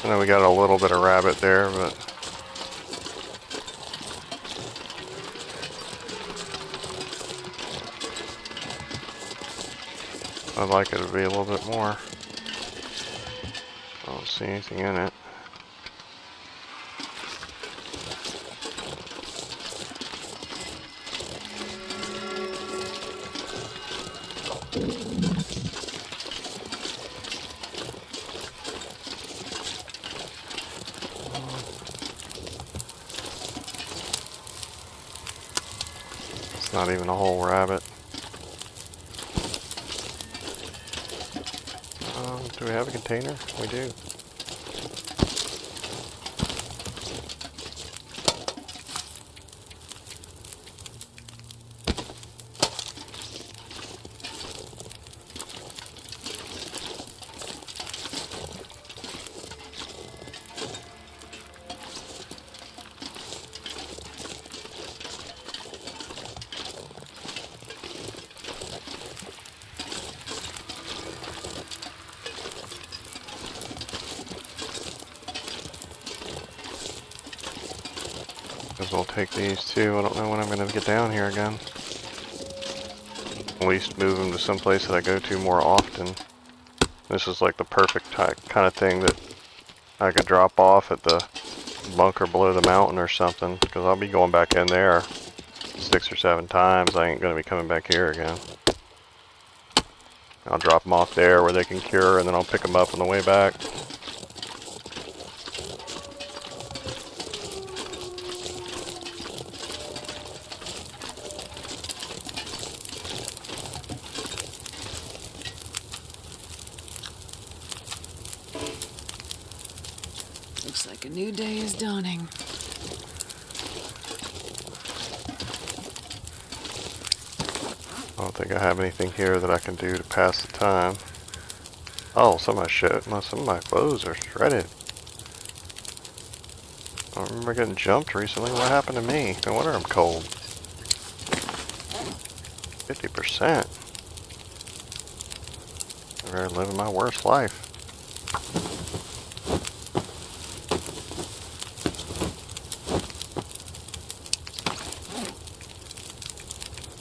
I know we got a little bit of rabbit there, but I'd like it to be a little bit more. I don't see anything in it. It's not even a whole rabbit. Do we have a container? We do. We'll take these two. I don't know when I'm going to get down here again. At least move them to some place that I go to more often. This is like the perfect kind of thing that I could drop off at the bunker below the mountain or something, because I'll be going back in there 6 or 7 times. I ain't going to be coming back here again. I'll drop them off there where they can cure, and then I'll pick them up on the way back. Looks like a new day is dawning. I don't think I have anything here that I can do to pass the time. Oh, some of my shit, some of my clothes are shredded. I remember getting jumped recently. What happened to me? No wonder I'm cold. 50%. I'm really living my worst life.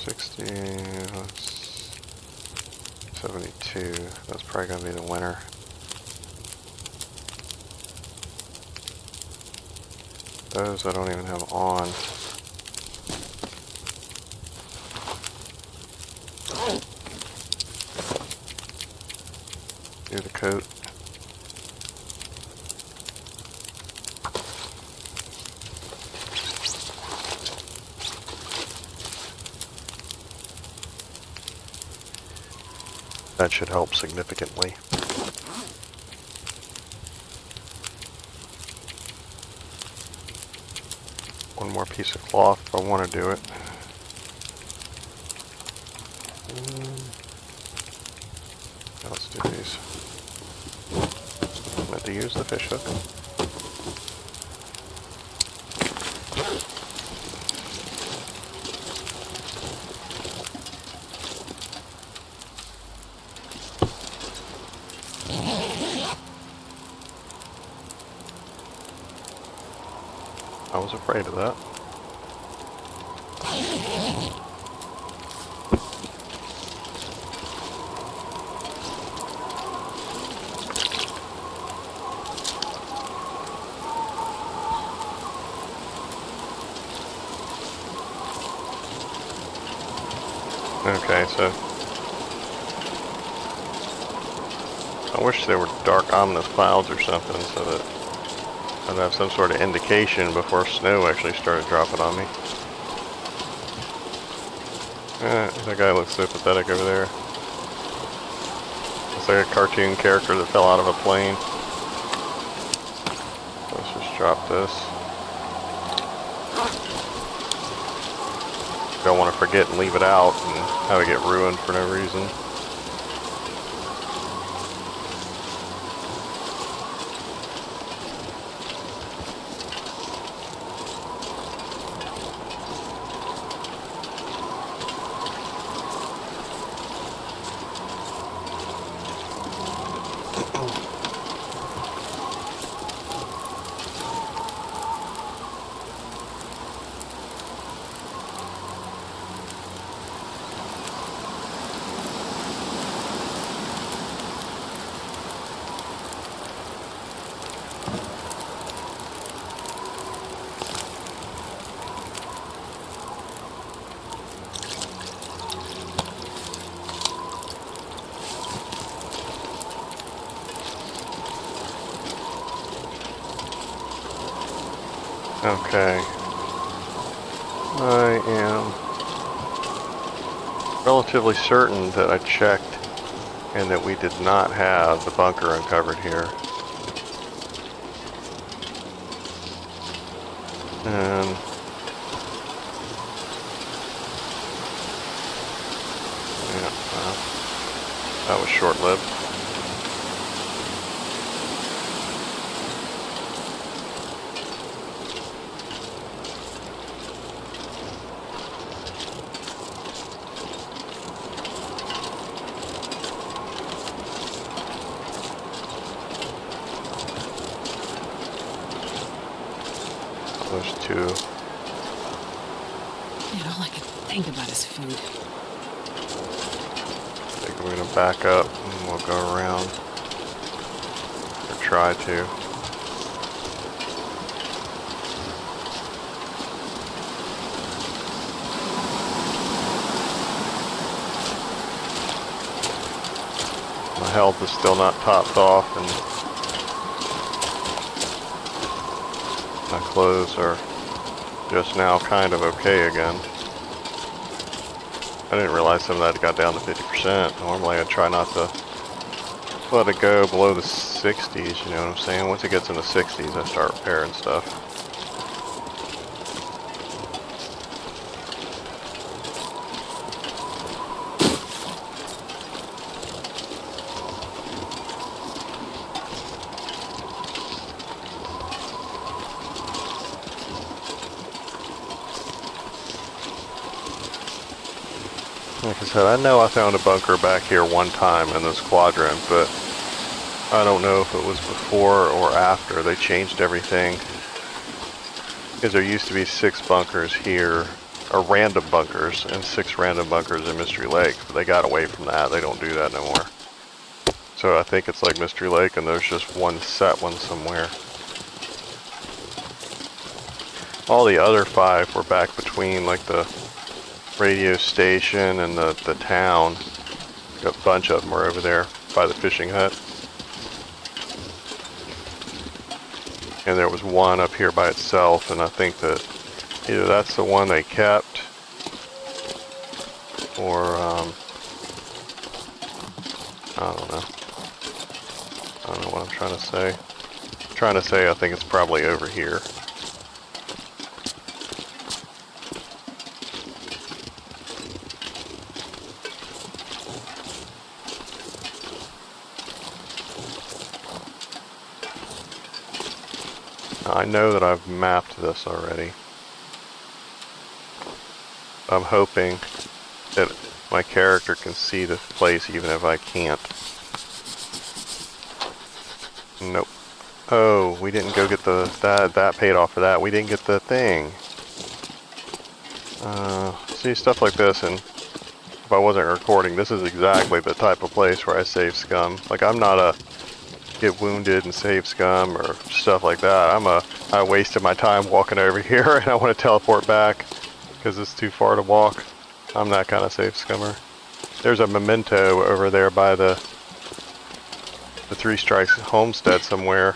That's 72. That's probably gonna be the winner. Those I don't even have on. Do the coat. That should help significantly. One more piece of cloth if I want to do it. Let's do these. I have to use the fish hook. I was afraid of that. Okay, so I wish there were dark ominous clouds or something so that I'd have some sort of indication before snow actually started dropping on me. That guy looks so pathetic over there. It's like a cartoon character that fell out of a plane. Let's just drop this. Don't want to forget and leave it out and have it get ruined for no reason. Okay. I am relatively certain that I checked and that we did not have the bunker uncovered here. And yeah, that was short-lived. Those two. Man, all I can think about is food. I think we're gonna back up and we'll go around. Or try to. My health is still not topped off, and my clothes are just now kind of okay again. I didn't realize some of that got down to 50%. Normally I try not to let it go below the 60s, you know what I'm saying? Once it gets in the 60s, I start repairing stuff. Like I said, I know I found a bunker back here one time in this quadrant, but I don't know if it was before or after they changed everything. Because there used to be 6 bunkers here, or random bunkers, and 6 random bunkers in Mystery Lake, but they got away from that. They don't do that no more. So I think it's like Mystery Lake, and there's just one set one somewhere. All the other 5 were back between like the radio station and the town. A bunch of them are over there by the fishing hut. And there was one up here by itself, and I think that either that's the one they kept, or I don't know. I don't know what I'm trying to say. I'm trying to say I think it's probably over here. I know that I've mapped this already. I'm hoping that my character can see this place even if I can't. Nope. Oh, we didn't go get that paid off for that. We didn't get the thing. See, stuff like this, and if I wasn't recording, this is exactly the type of place where I save scum. Like, I'm not a get wounded and save scum or stuff like that. I wasted my time walking over here and I want to teleport back because it's too far to walk. I'm that kind of save scummer. There's a memento over there by the 3 Strikes homestead somewhere,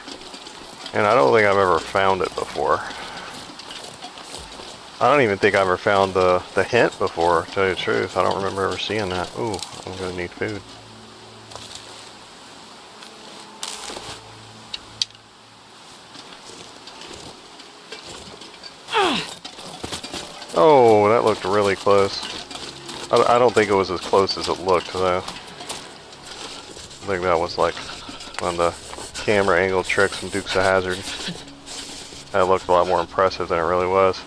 and I don't think I've ever found it before. I don't even think I ever found the hint before, to tell you the truth. I don't remember ever seeing that. Ooh, I'm gonna need food. Oh, that looked really close. I don't think it was as close as it looked, though. I think that was like one of the camera angle tricks from Dukes of Hazzard. That looked a lot more impressive than it really was.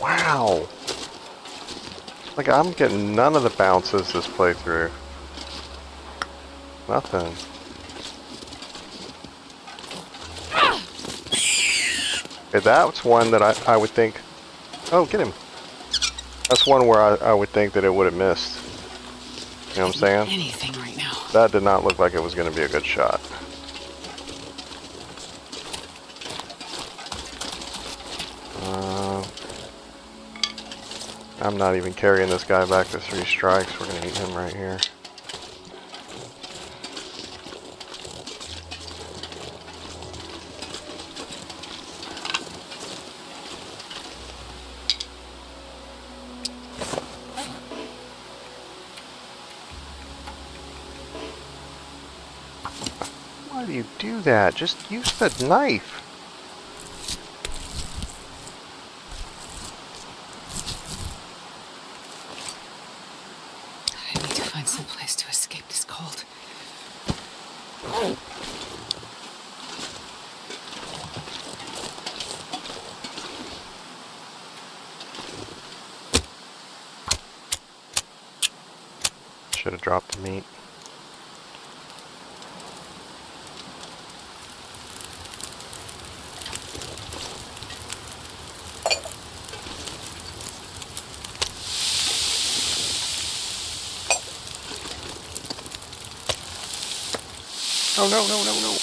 Wow. Like, I'm getting none of the bounces this playthrough. Nothing. Okay, that's one that I would think... Oh, get him. That's one where I would think that it would have missed. You know what I'm saying? Anything right now. That did not look like it was going to be a good shot. I'm not even carrying this guy back to 3 Strikes. We're going to eat him right here. do you do that? Just use the knife. I need to find some place to escape this cold. Should have dropped the meat. Oh no, no, no, no.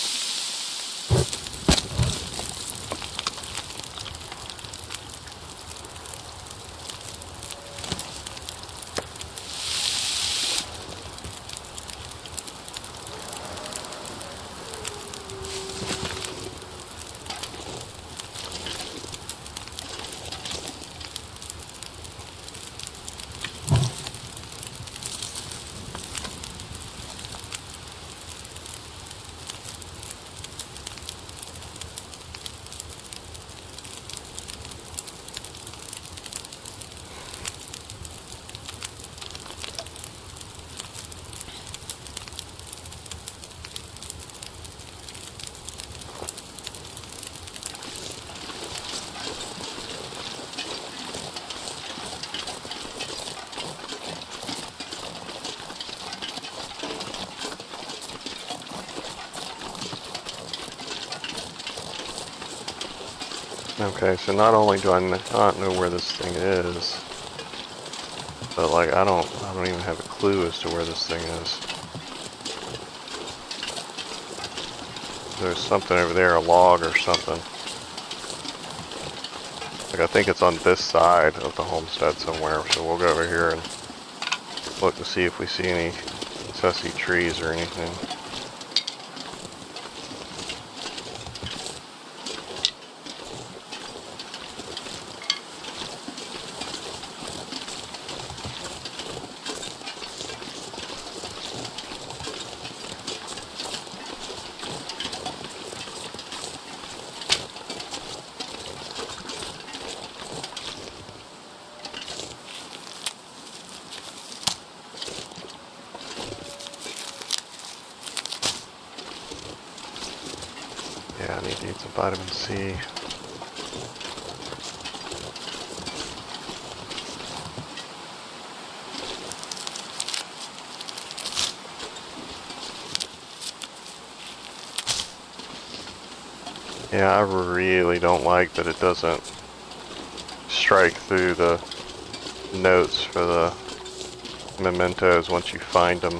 Okay, so not only do I not know where this thing is, but like I don't even have a clue as to where this thing is. There's something over there, a log or something. Like I think it's on this side of the homestead somewhere, so we'll go over here and look to see if we see any sussy trees or anything. Yeah, I need to eat some vitamin C. Yeah, I really don't like that it doesn't strike through the notes for the mementos once you find them.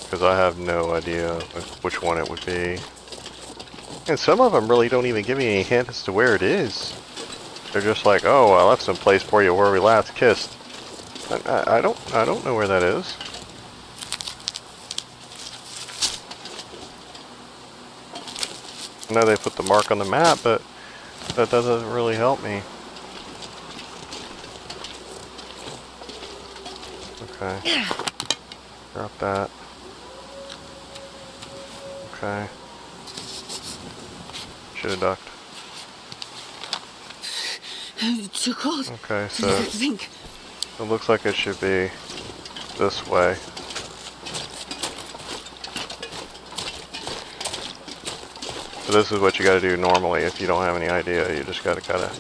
Because I have no idea which one it would be. And some of them really don't even give me any hint as to where it is. They're just like, oh, I left some place for you where we last kissed. I don't know where that is. I know they put the mark on the map, but that doesn't really help me. Okay. Drop that. Okay. Should have ducked. Too cold. Okay, so I think. it looks like it should be this way. So this is what you gotta do normally if you don't have any idea. You just gotta kinda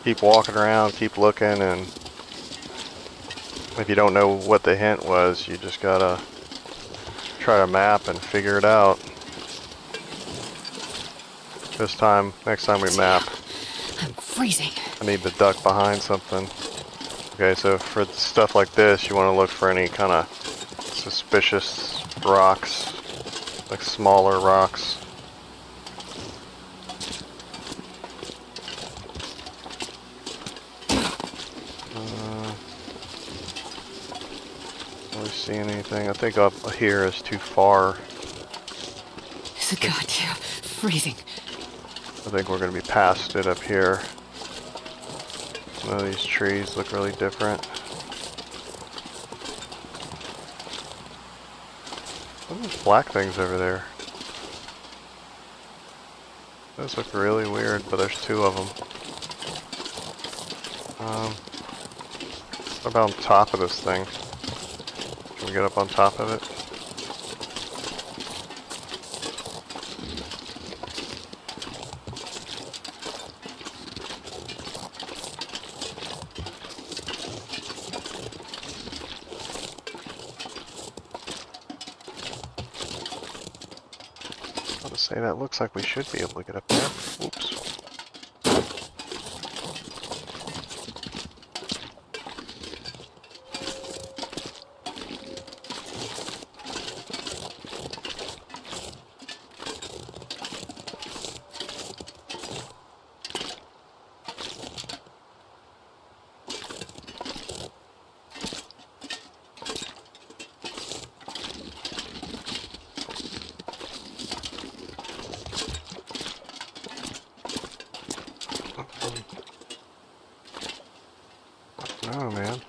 keep walking around, keep looking, and if you don't know what the hint was, you just gotta try to map and figure it out. This time, next time we map, I'm freezing. I need to duck behind something. Okay, so for stuff like this, you want to look for any kind of suspicious rocks, like smaller rocks. Don't really see anything. I think up here is too far. It's a goddamn freezing. I think we're going to be past it up here. Some of these trees look really different. black things over there. Those look really weird, but there's two of them. What about on top of this thing? Can we get up on top of it? I was say that looks like we should be able to get up there. Oops. Oh man.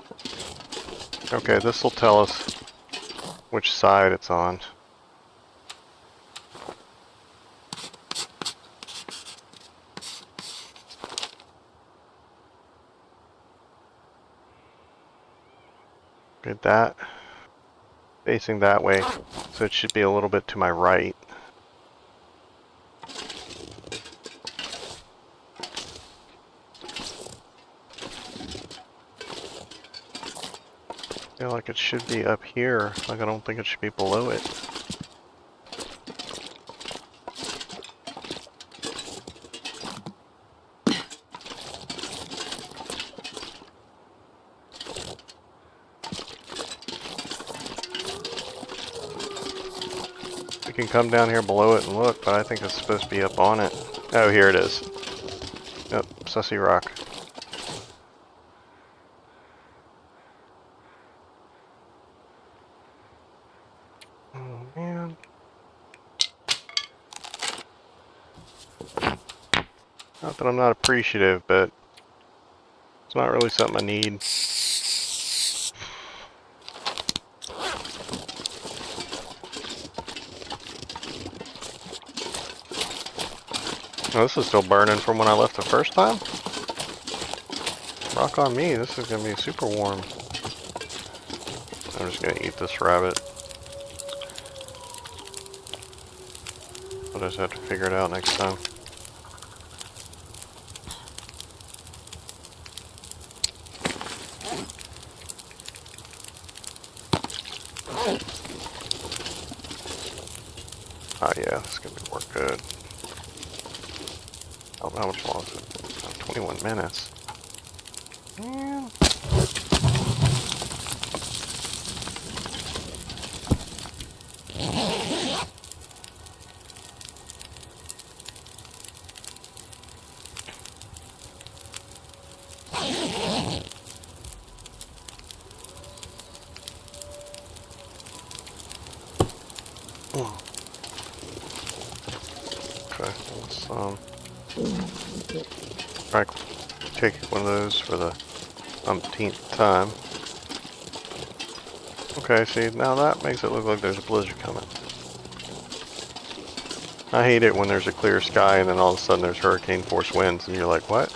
Okay, this will tell us which side it's on. Get that facing that way, so it should be a little bit to my right. I feel like it should be up here. Like I don't think it should be below it. We can come down here below it and look, but I think it's supposed to be up on it. Oh, here it is. Yep, Sussy Rock. Oh man. Not that I'm not appreciative, but it's not really something I need. Oh, this is still burning from when I left the first time? Rock on me, this is gonna be super warm. I'm just gonna eat this rabbit. I'll just have to figure it out next time. Oh yeah, this is gonna work good. I don't know how much long is it? 21 minutes. Yeah. Okay, let's try take one of those for the umpteenth time. Okay, see, now that makes it look like there's a blizzard coming. I hate it when there's a clear sky and then all of a sudden there's hurricane force winds and you're like, what?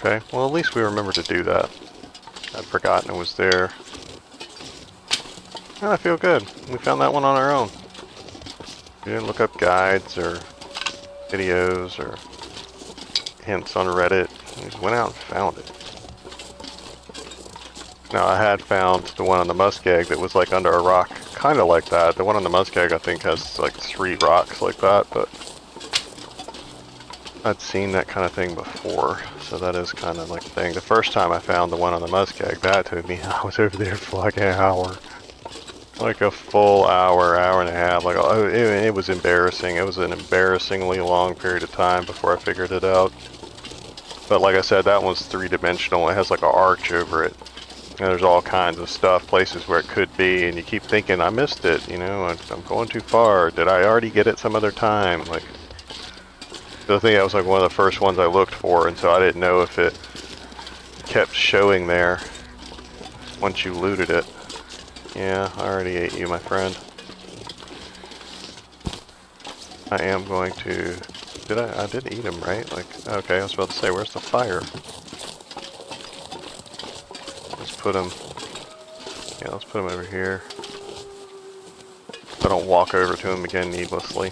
Okay, well at least we remembered to do that. I'd forgotten it was there. And I feel good. We found that one on our own. We didn't look up guides or videos or hints on Reddit. We just went out and found it. Now I had found the one on the muskeg that was like under a rock, kind of like that. The one on the muskeg I think has like 3 rocks like that, but I'd seen that kind of thing before, so that is kind of like the thing. The first time I found the one on the muskeg, that took me, I was over there for like an hour. Like a full hour, hour and a half. Like it was embarrassing. It was an embarrassingly long period of time before I figured it out. But like I said, that one's 3-dimensional. It has like an arch over it. there's all kinds of stuff, places where it could be, and you keep thinking, I missed it, you know, I'm going too far. Did I already get it some other time? Like, the thing that was like one of the first ones I looked for, and so I didn't know if it kept showing there once you looted it. Yeah, I already ate you, my friend. I am going to... I did eat him, right? Like, okay, I was about to say, where's the fire? Let's put him... Yeah, let's put him over here. So I don't walk over to him again needlessly.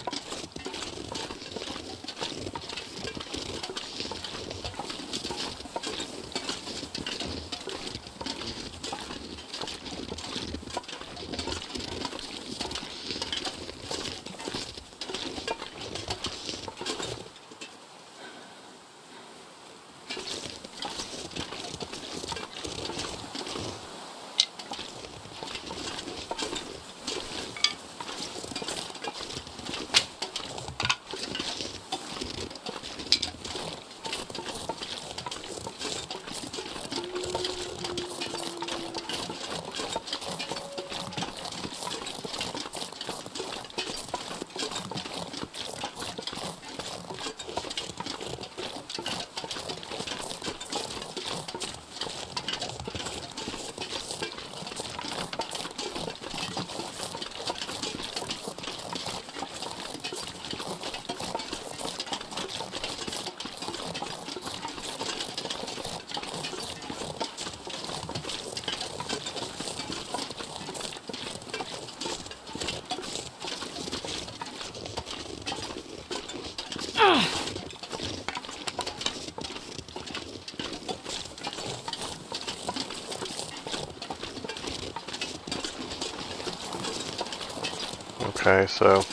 Okay, so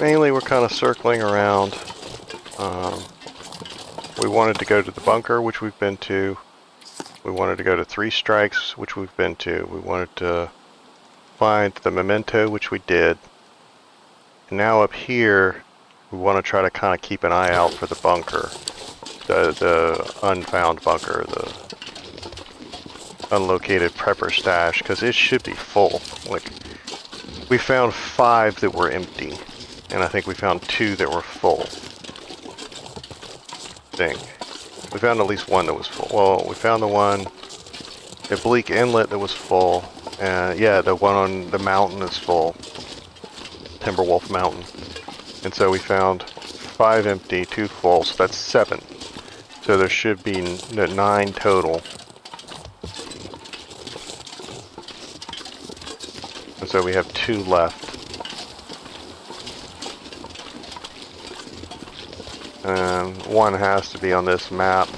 mainly we're kind of circling around. We wanted to go to the bunker, which we've been to. We wanted to go to Three Strikes, which we've been to. We wanted to find the memento, which we did. And now up here, we want to try to kind of keep an eye out for the bunker. The unfound bunker, the unlocated prepper stash, because it should be full. Like, we found 5 that were empty, and I think we found 2 that were full. I think. We found at least 1 that was full. Well, we found the one at Bleak Inlet that was full, and yeah, the one on the mountain is full. Timberwolf Mountain. And so we found 5 empty, 2 full, so that's 7. So there should be 9 total. And so we have 2 left. And 1 has to be on this map.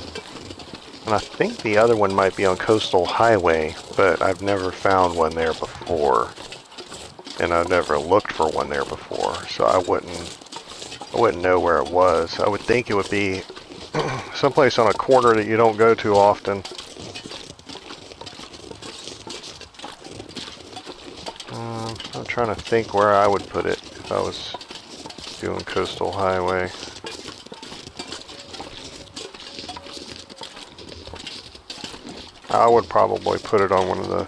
And I think the other one might be on Coastal Highway, but I've never found one there before. And I've never looked for one there before, so I wouldn't know where it was. I would think it would be someplace on a corner that you don't go to often. I'm trying to think where I would put it if I was doing Coastal Highway. I would probably put it on one of the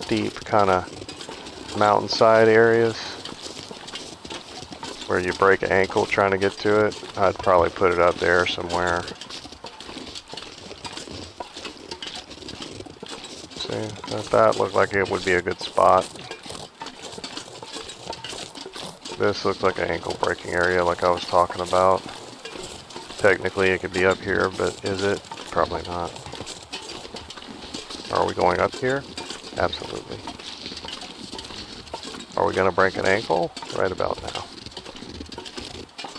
steep kind of mountainside areas where you break an ankle trying to get to it. I'd probably put it up there somewhere. See, that looked like it would be a good spot. This looks like an ankle breaking area like I was talking about. Technically it could be up here, but is it? Probably not. Are we going up here? Absolutely. Are we gonna break an ankle? Right about now.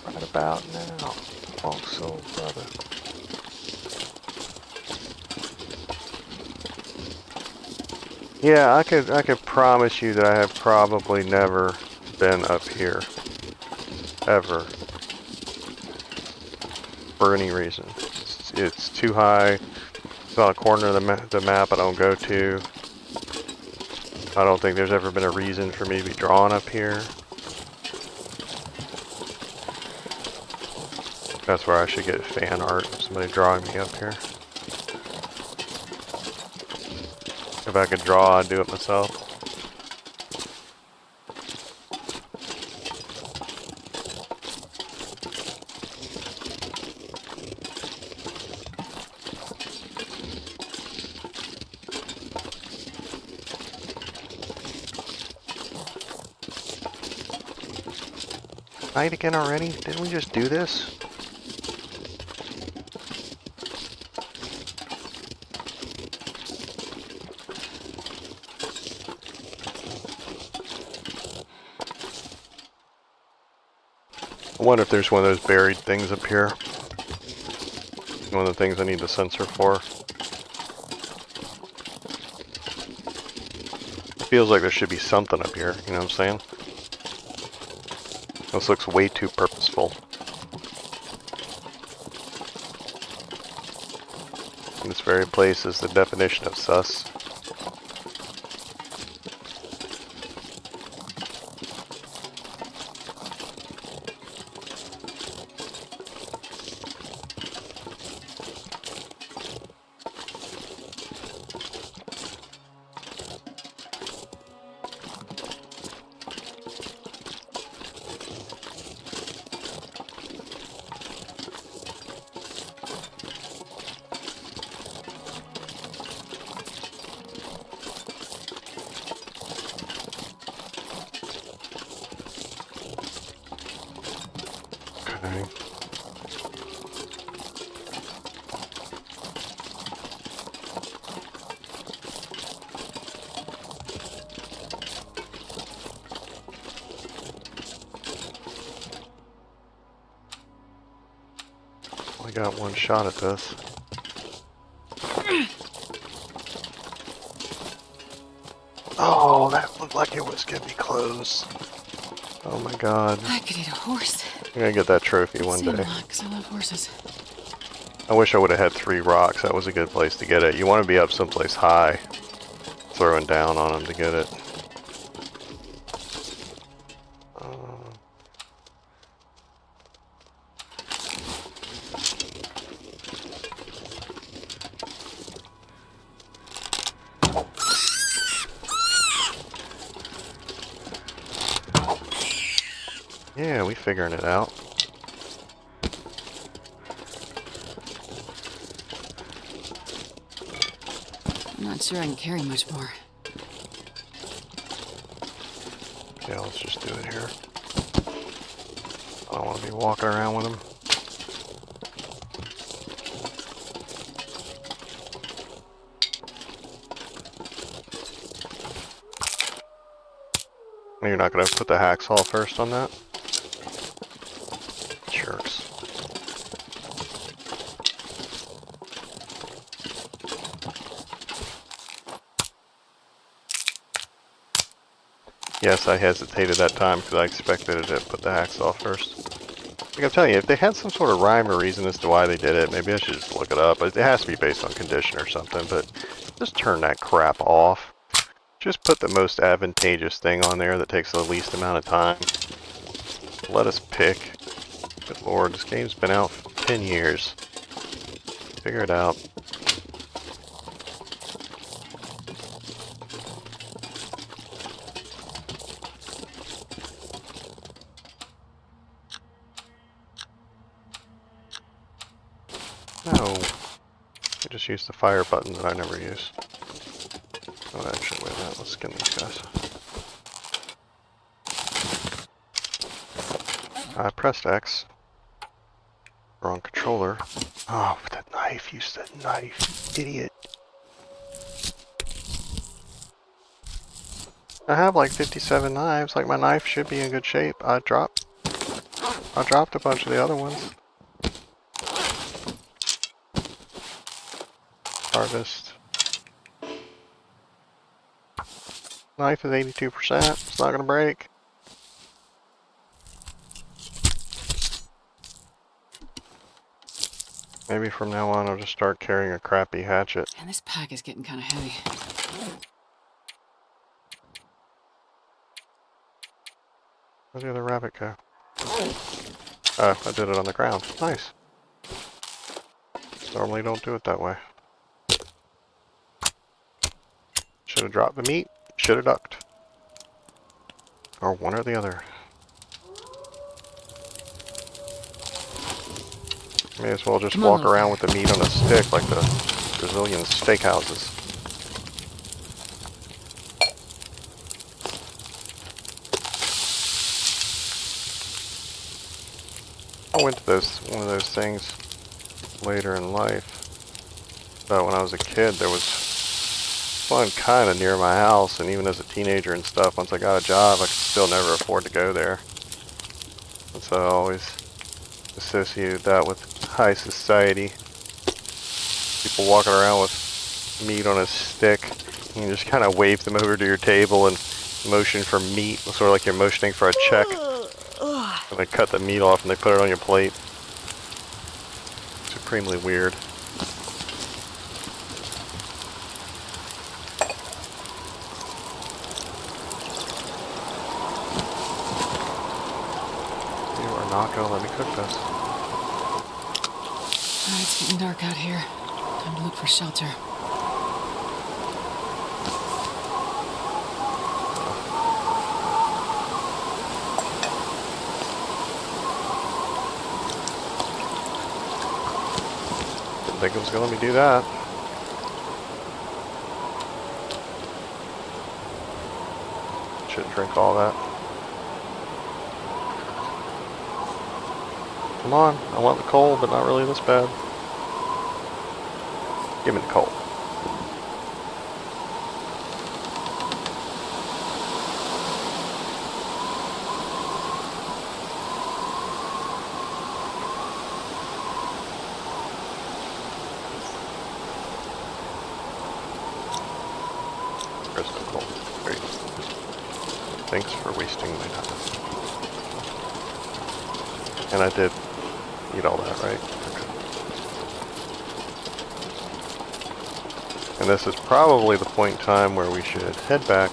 Right about now. Also, brother. Yeah, I could promise you that I have probably never been up here. Ever. For any reason. It's too high. It's on a corner of the map I don't go to. I don't think there's ever been a reason for me to be drawn up here. That's where I should get fan art of somebody drawing me up here. If I could draw, I'd do it myself. Night again already? Didn't we just do this? I wonder if there's one of those buried things up here. One of the things I need the sensor for. It feels like there should be something up here, you know what I'm saying? This looks way too purposeful. This very place is the definition of sus. Okay. I got one shot at this. Oh, that looked like it was gonna be close. Oh my god. I could eat a horse. I'm gonna get that trophy one day. Because I love horses. I wish I would have had 3 rocks. That was a good place to get it. You want to be up someplace high, throwing down on them to get it. Yeah, we figuring it out. I'm not sure I can carry much more. Yeah, let's just do it here. I don't want to be walking around with them. You're not going to put the hacksaw first on that? Jerks. Yes, I hesitated that time because I expected it to put the hacksaw first. Like I'm telling you, if they had some sort of rhyme or reason as to why they did it, maybe I should just look it up. It has to be based on condition or something, but just turn that crap off. Just put the most advantageous thing on there that takes the least amount of time. Let us pick. Good lord, this game's been out for 10 years. Figure it out. No. I just used the fire button that I never use. Oh, actually, wait a minute. Let's skin these guys. I pressed X. Wrong controller. Oh, that knife. Use that knife. Idiot. I have like 57 knives. Like, my knife should be in good shape. I dropped a bunch of the other ones. Harvest. Knife is 82%. It's not gonna break. Maybe from now on I'll just start carrying a crappy hatchet. And this pack is getting kind of heavy. Where'd the other rabbit go? Oh, I did it on the ground. Nice. Normally don't do it that way. Should have dropped the meat. Should have ducked. Or one or the other. May as well just Come on, walk around Luther. with the meat on a stick like the Brazilian steakhouses. I went to one of those things later in life. But when I was a kid, there was one kind of near my house, and even as a teenager and stuff, once I got a job, I could still never afford to go there. And so I always associated that with high society. People walking around with meat on a stick. You just kind of wave them over to your table and motion for meat, sort of like you're motioning for a check. And they cut the meat off and they put it on your plate. Supremely weird. You are not gonna let me cook this. Alright, it's getting dark out here. Time to look for shelter. Didn't think it was gonna let me do that. Shouldn't drink all that. Come on, I want the coal, but not really this bad. Give me the coal. There's no coal. Great. Thanks for wasting my time. And I did eat all that, right? Okay. And this is probably the point in time where we should head back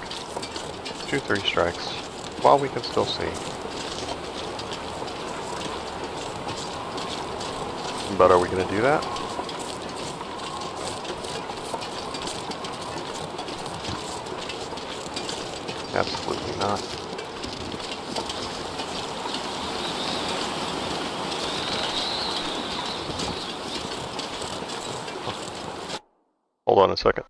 to Three Strikes while we can still see. But are we going to do that? Absolutely not. Hold on a second.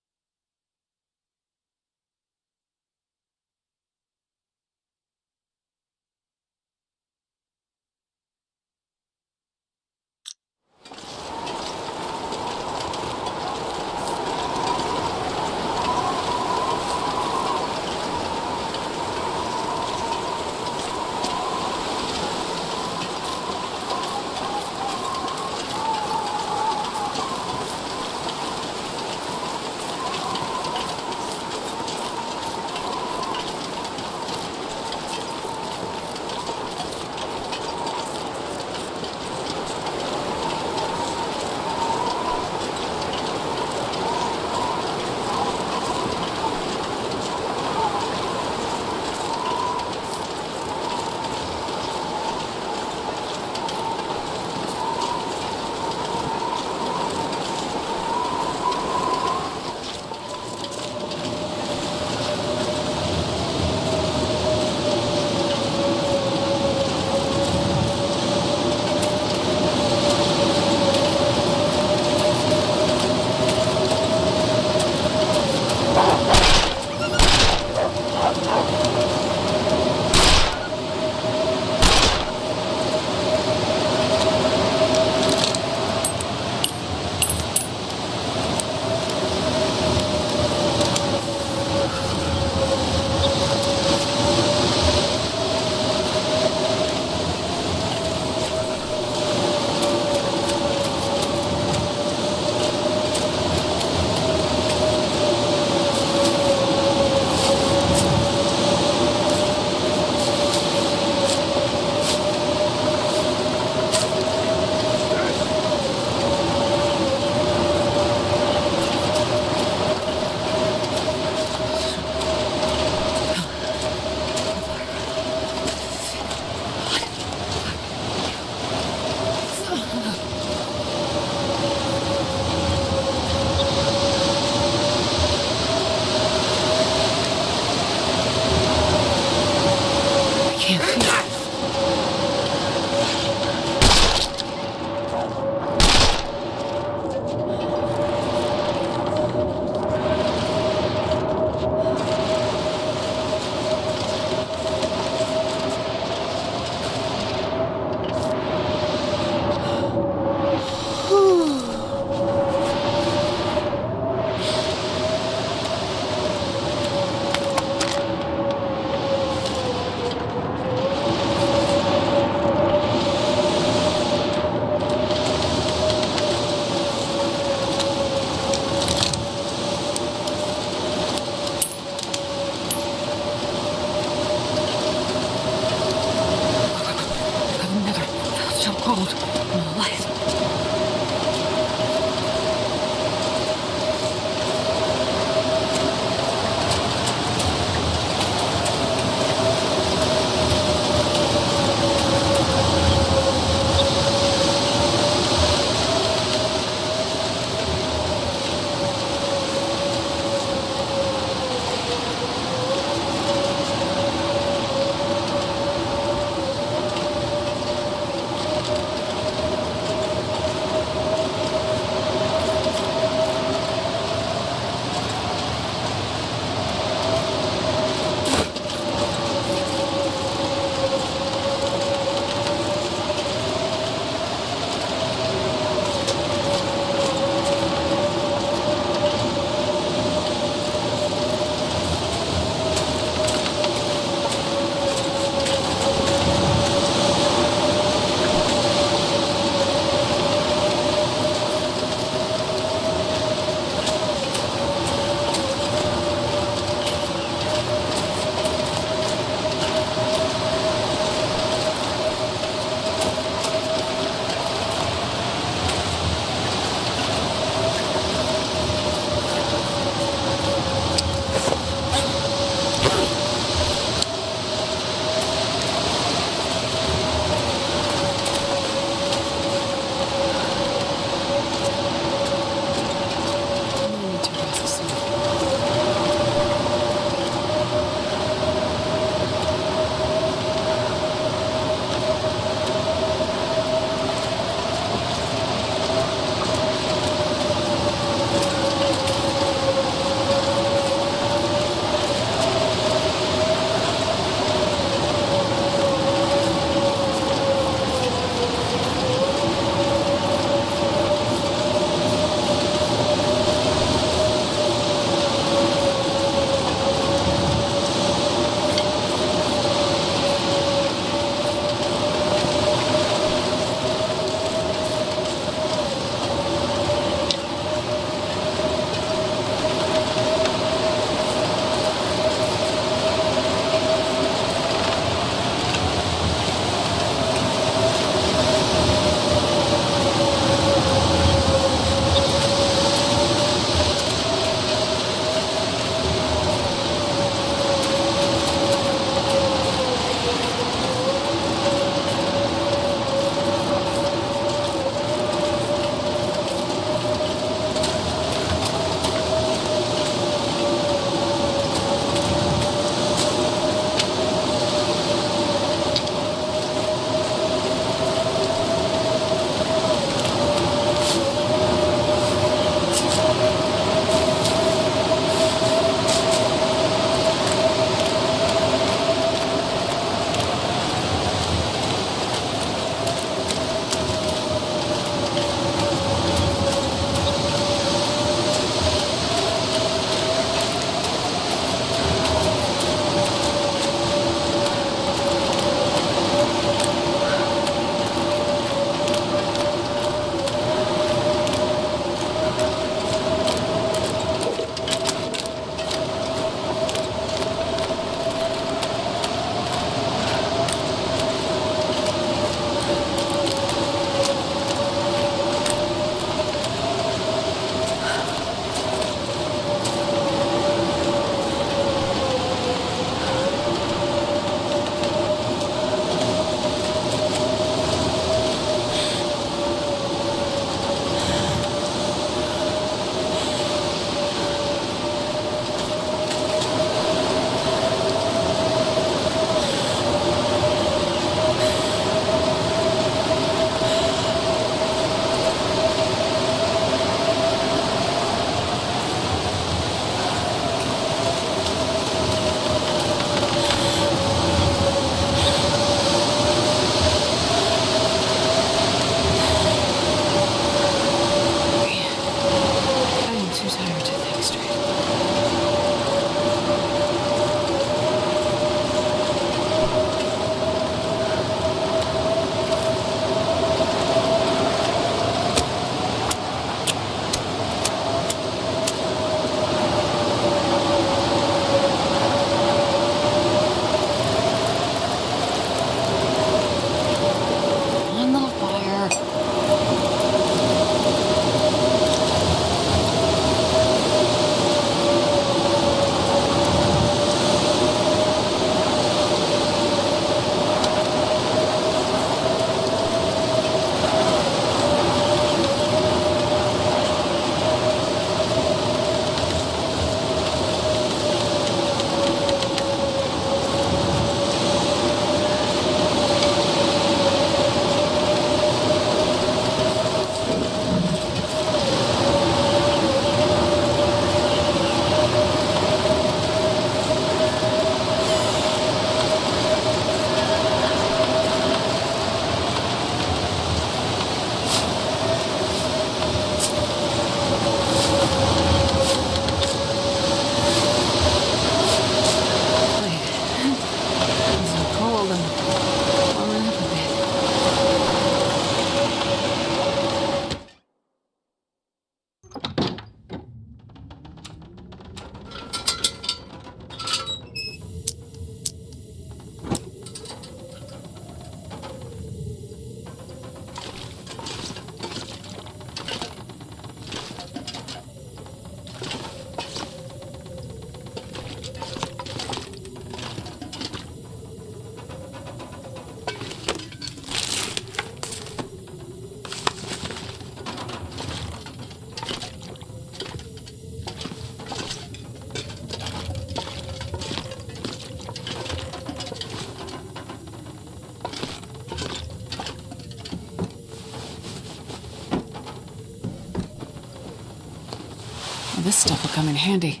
this stuff will come in handy.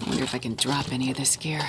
I wonder if I can drop any of this gear.